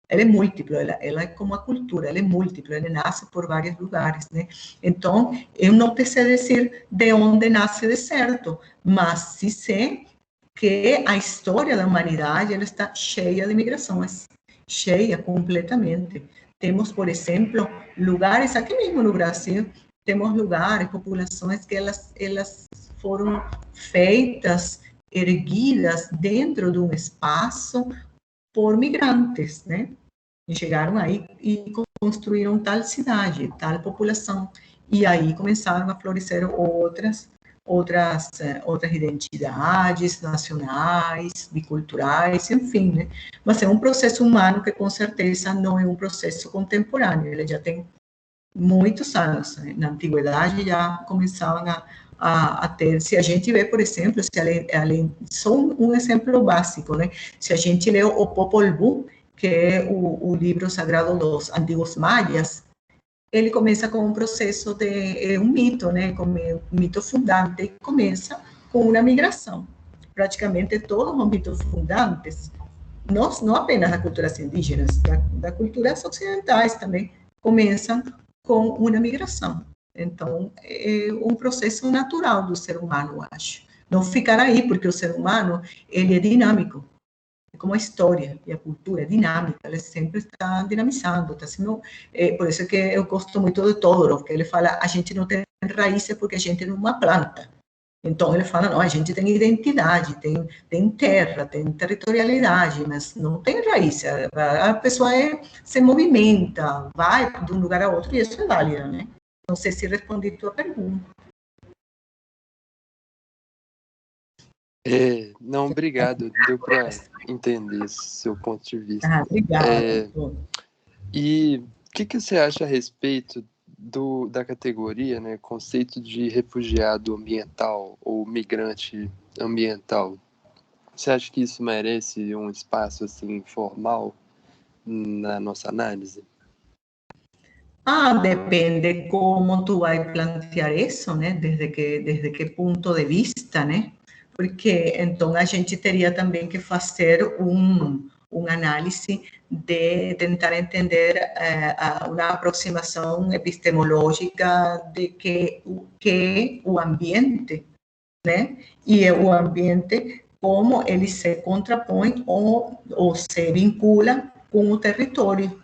Ela é como a cultura, ela é múltiplo, ela nasce por vários lugares, né? Então, eu não sei dizer de onde nasce de certo, mas sim sei que a história da humanidade, ela está cheia de migrações. Cheia completamente. Temos, por exemplo, lugares, aqui mesmo no Brasil, temos lugares, populações que elas foram feitas, erguidas dentro de um espaço por migrantes, né? E chegaram aí e construíram tal cidade, tal população. E aí começaram a florescer outras identidades nacionais, biculturais, enfim, né? Mas é um processo humano que, com certeza, não é um processo contemporâneo, ele já tem muitos anos, né? Na antiguidade já começavam a ter, se a gente vê, por exemplo, só um exemplo básico, né? Se a gente lê o Popol Vuh, que é o livro sagrado dos antigos maias, ele começa com um processo de um mito, né? Como um mito fundante, e começa com uma migração. Praticamente todos os mitos fundantes, não apenas das culturas indígenas, das culturas ocidentais também, começam com uma migração. Então, é um processo natural do ser humano, eu acho. Não ficar aí, porque o ser humano, ele é dinâmico. Como a história e a cultura é dinâmica, ela sempre está dinamizando, está sendo, por isso que eu gosto muito de Todorov, porque ele fala, a gente não tem raízes porque a gente é uma planta. Então ele fala, não, a gente tem identidade, tem terra, tem territorialidade, mas não tem raiz. A pessoa se movimenta, vai de um lugar a outro, e isso é válido, né? Não sei se respondi a tua pergunta. Não, obrigado. Deu para entender esse seu ponto de vista. Obrigado. E o que você acha a respeito da categoria, né, conceito de refugiado ambiental ou migrante ambiental? Você acha que isso merece um espaço assim formal na nossa análise? Depende como tu vai plantear isso, né? Desde que ponto de vista, né? Porque então a gente teria também que fazer uma análise de tentar entender uma aproximação epistemológica de que o ambiente, né? E o ambiente, como ele se contrapõe ou se vincula com o território.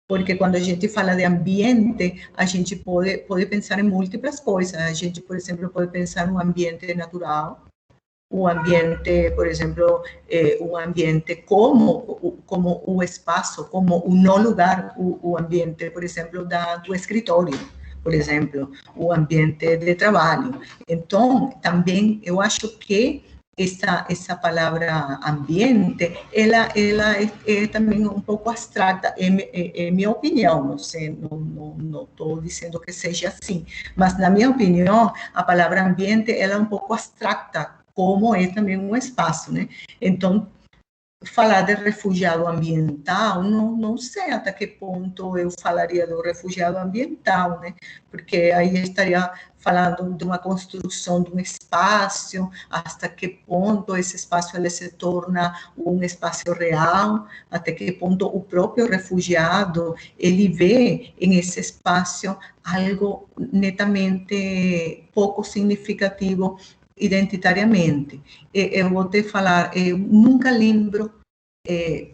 Porque quando a gente fala de ambiente, a gente pode pensar em múltiplas coisas. A gente, por exemplo, pode pensar no ambiente natural, o ambiente, por exemplo, um ambiente como o espaço, como o não lugar, o ambiente, por exemplo, do escritório, por exemplo, o ambiente de trabalho. Então, também eu acho que essa palavra ambiente, ela é também um pouco abstrata, é minha opinião, não sei, não estou dizendo que seja assim, mas na minha opinião, a palavra ambiente, ela é um pouco abstrata, como é também um espaço, né? Então, falar de refugiado ambiental, não sei até que ponto eu falaria do refugiado ambiental, né? Porque aí estaria falando de uma construção de um espaço, até que ponto esse espaço ele se torna um espaço real, até que ponto o próprio refugiado ele vê em esse espaço algo netamente pouco significativo identitariamente. Eu vou te falar, eu nunca lembro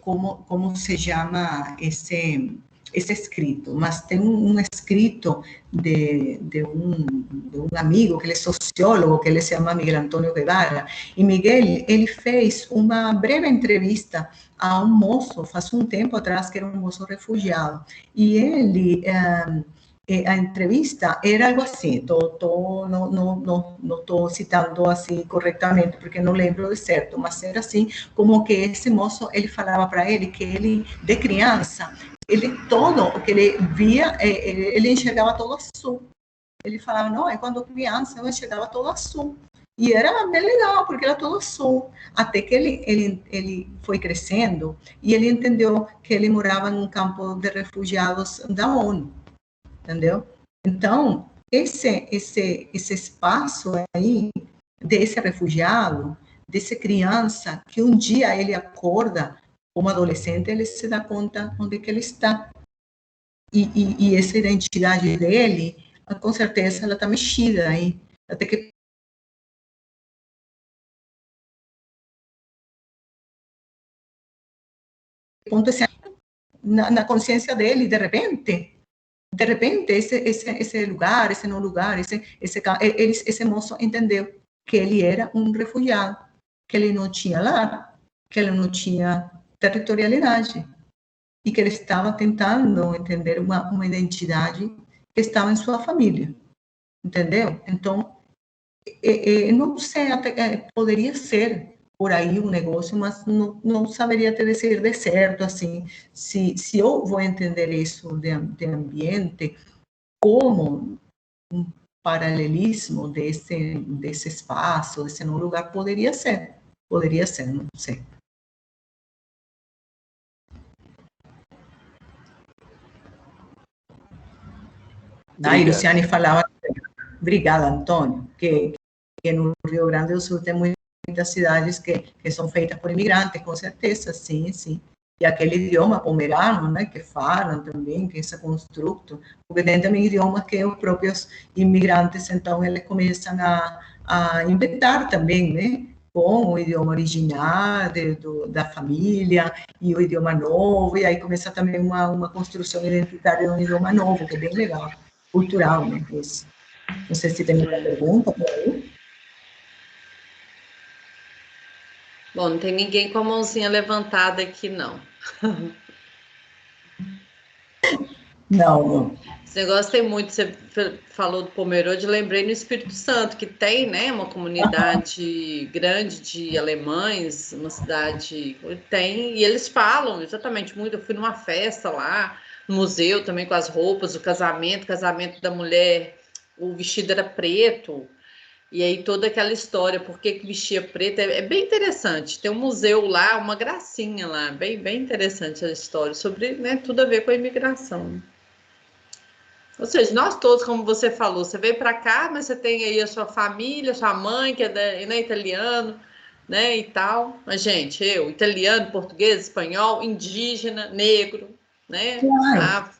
como se chama esse escrito, mas tem um escrito de um amigo, que ele é sociólogo, que ele se chama Miguel Antônio Guevara, e Miguel, ele fez uma breve entrevista a um moço, faz um tempo atrás, que era um moço refugiado, e ele... a entrevista era algo assim, não estou citando assim corretamente, porque não lembro de certo, mas era assim, como que esse moço, ele falava para ele que ele, de criança, ele todo o que ele via, ele enxergava todo azul. Ele falava, não, quando criança eu enxergava todo azul. E era bem legal, porque era todo azul. Até que ele foi crescendo e ele entendeu que ele morava num campo de refugiados da ONU. Entendeu? Então, esse espaço aí, desse refugiado, dessa criança, que um dia ele acorda como adolescente, ele se dá conta onde que ele está. E essa identidade dele, com certeza, ela está mexida aí. Até que ponto na consciência dele, de repente, esse lugar, esse não lugar, esse moço entendeu que ele era um refugiado, que ele não tinha lar, que ele não tinha territorialidade, e que ele estava tentando entender uma identidade que estava em sua família, entendeu? Então, não sei, até, poderia ser por aí um negócio, mas não saberia te dizer de certo, assim, se eu vou entender isso de ambiente como um paralelismo desse espaço, desse não lugar, poderia ser, não sei. Aí, Luciane falava, obrigada, Antônio, que no Rio Grande do Sul tem muitas cidades que são feitas por imigrantes, com certeza, sim, sim. E aquele idioma pomerano, né, que falam também, que é esse construto, porque tem também idiomas que os próprios imigrantes, então, eles começam a inventar também, né, com o idioma original da família e o idioma novo, e aí começa também uma construção identitária de um idioma novo, que é bem legal, cultural, né, isso. Não sei se tem muita pergunta por aí. Bom, não tem ninguém com a mãozinha levantada aqui, não. Não. Esse negócio tem muito, você falou do Pomerode, lembrei no Espírito Santo, que tem, né, uma comunidade grande de alemães, uma cidade, tem, e eles falam exatamente muito, eu fui numa festa lá, no museu também com as roupas, o casamento da mulher, o vestido era preto, e aí toda aquela história, por que vestia preto, é bem interessante, tem um museu lá, uma gracinha lá, bem interessante a história, sobre, né, tudo a ver com a imigração. Ou seja, nós todos, como você falou, você veio para cá, mas você tem aí a sua família, sua mãe, que é italiano, né, e tal. Mas, gente, eu, italiano, português, espanhol, indígena, negro, né? Claro.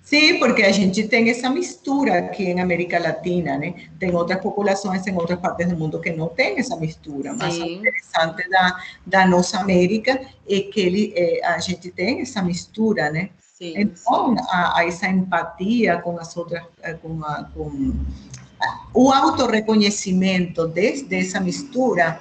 Sim, porque a gente tem essa mistura aqui em América Latina, né? Tem outras populações em outras partes do mundo que não tem essa mistura, Sim. mas o interessante da nossa América é que a gente tem essa mistura, né? Sim, então, essa empatia com as outras, com o autorreconhecimento desde essa mistura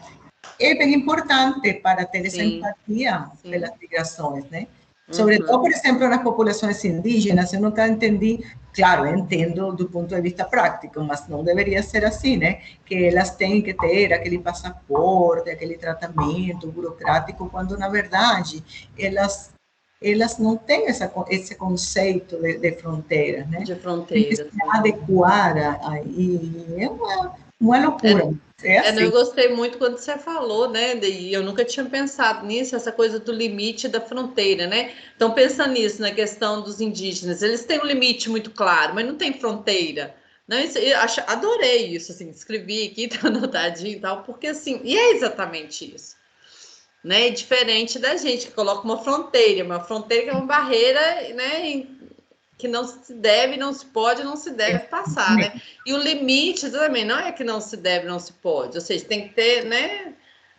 é bem importante para ter essa empatia pelas migrações, né? Sobretudo, por exemplo, nas populações indígenas, eu nunca entendi, claro, entendo do ponto de vista prático, mas não deveria ser assim, né? Que elas têm que ter aquele passaporte, aquele tratamento burocrático, quando, na verdade, elas não têm esse conceito de fronteiras, né? De fronteiras. Se adequar aí é uma loucura. Assim. Eu gostei muito quando você falou, né? E eu nunca tinha pensado nisso, essa coisa do limite da fronteira, né? Então, pensa nisso, na questão dos indígenas. Eles têm um limite muito claro, mas não tem fronteira, Não, isso, adorei isso, assim, escrevi aqui, tá anotadinho e tal, porque assim, e é exatamente isso, né? Diferente da gente que coloca uma fronteira que é uma barreira, né? Que não se deve, não se pode, não se deve passar, né? E o limite também não é que não se deve, não se pode, ou seja, tem que ter, né?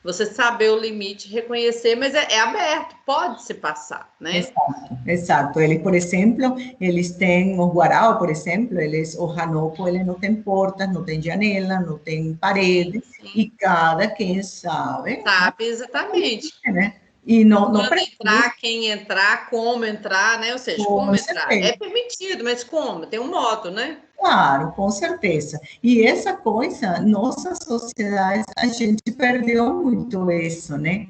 Você saber o limite, reconhecer, mas é aberto, pode se passar, né? Exato, exato. Eles, por exemplo, eles têm o Guarau, por exemplo, o Janoco, ele não tem portas, não tem janela, não tem parede, e cada quem sabe, Sabe exatamente. né? E não Quando entrar, quem entrar, como entrar, né? Ou seja, como entrar. É permitido, mas como? Tem um modo, né? Claro, com certeza. E essa coisa, nossa sociedade, a gente perdeu muito isso, né?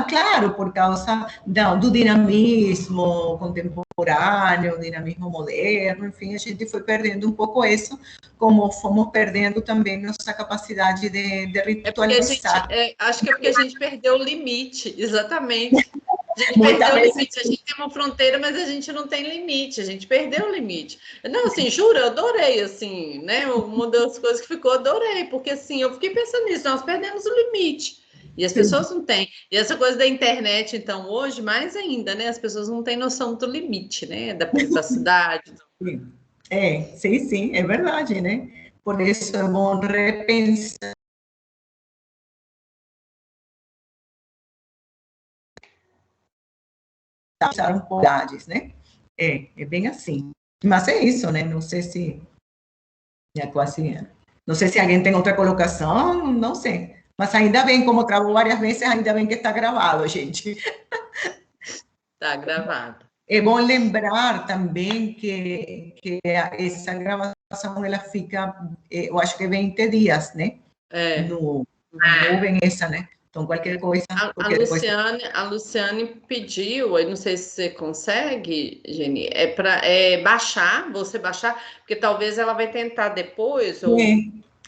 Claro, por causa do dinamismo contemporâneo, dinamismo moderno, enfim, a gente foi perdendo um pouco isso, como fomos perdendo também nossa capacidade de ritualizar. Acho que é porque a gente perdeu o limite, exatamente. A gente perdeu o limite. A gente tem uma fronteira, mas a gente não tem limite. A gente perdeu o limite. Não, assim, juro, eu adorei, assim, né? Uma das coisas que ficou, adorei, porque assim, eu fiquei pensando nisso, nós perdemos o limite. E as pessoas não têm. E essa coisa da internet, então, hoje, mais ainda, né? As pessoas não têm noção do limite, né? Da privacidade. Sim, é verdade, né? Por isso é bom repensar. Um pouco, né? É bem assim. Mas é isso, né? Não sei se já quase. Não sei se alguém tem outra colocação, não sei. Mas ainda bem, como travou várias vezes, ainda bem que está gravado, gente. Está gravado. É bom lembrar também que essa gravação ela fica, eu acho que 20 dias, né? No nuvem essa, né? Então, qualquer coisa. A Luciane pediu, eu não sei se você consegue, Geni, para baixar, você baixar, porque talvez ela vai tentar depois, ou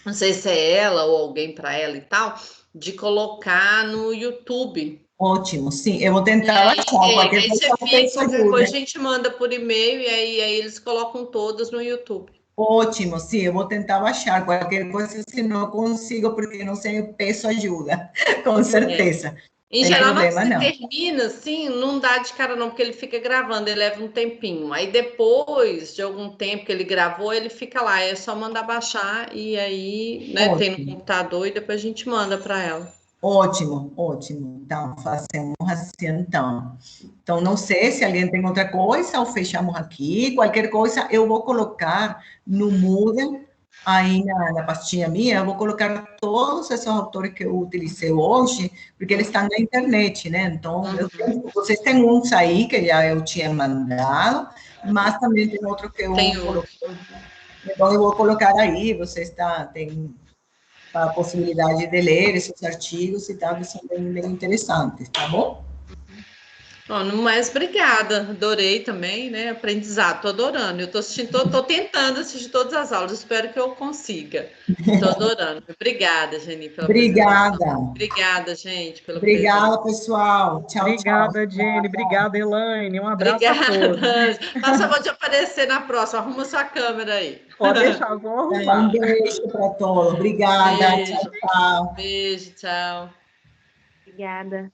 não sei se é ela ou alguém para ela e tal, de colocar no YouTube. Ótimo, sim, eu vou tentar baixar. Aí você fica, qualquer coisa a gente manda por e-mail e aí eles colocam todos no YouTube. Ótimo, sim, eu vou tentar baixar qualquer coisa, se não consigo, porque não sei, eu peço ajuda, com certeza. Em geral, na hora que você termina, assim, não dá de cara não, porque ele fica gravando, ele leva um tempinho. Aí depois de algum tempo que ele gravou, ele fica lá, é só mandar baixar e aí, né, tem no computador e depois a gente manda para ela. Ótimo. Então, fazemos assim, então. Então, não sei se alguém tem outra coisa ou fechamos aqui. Qualquer coisa, eu vou colocar no Moodle, aí na pastinha minha, eu vou colocar todos esses autores que eu utilizei hoje, porque eles estão na internet, né? Então, vocês têm uns aí que já eu tinha mandado, mas também tem outro que eu coloquei. Então, eu vou colocar aí, vocês têm a possibilidade de ler esses artigos e tal, que são bem interessantes, tá bom? No mais, obrigada, adorei também, né, aprendizado, tô adorando, eu tô assistindo, tô tentando assistir todas as aulas, espero que eu consiga, tô adorando, obrigada, Geni, pela apresentação. Obrigada, gente, pela presença. Obrigada, pessoal, tchau, obrigada, Jenny, obrigada, Elaine, um abraço a todos. Faz favor de aparecer na próxima, arruma sua câmera aí. Pode deixar, vou arrumar. Um beijo para todos, obrigada, Beijo. Tchau. Beijo, tchau. Obrigada.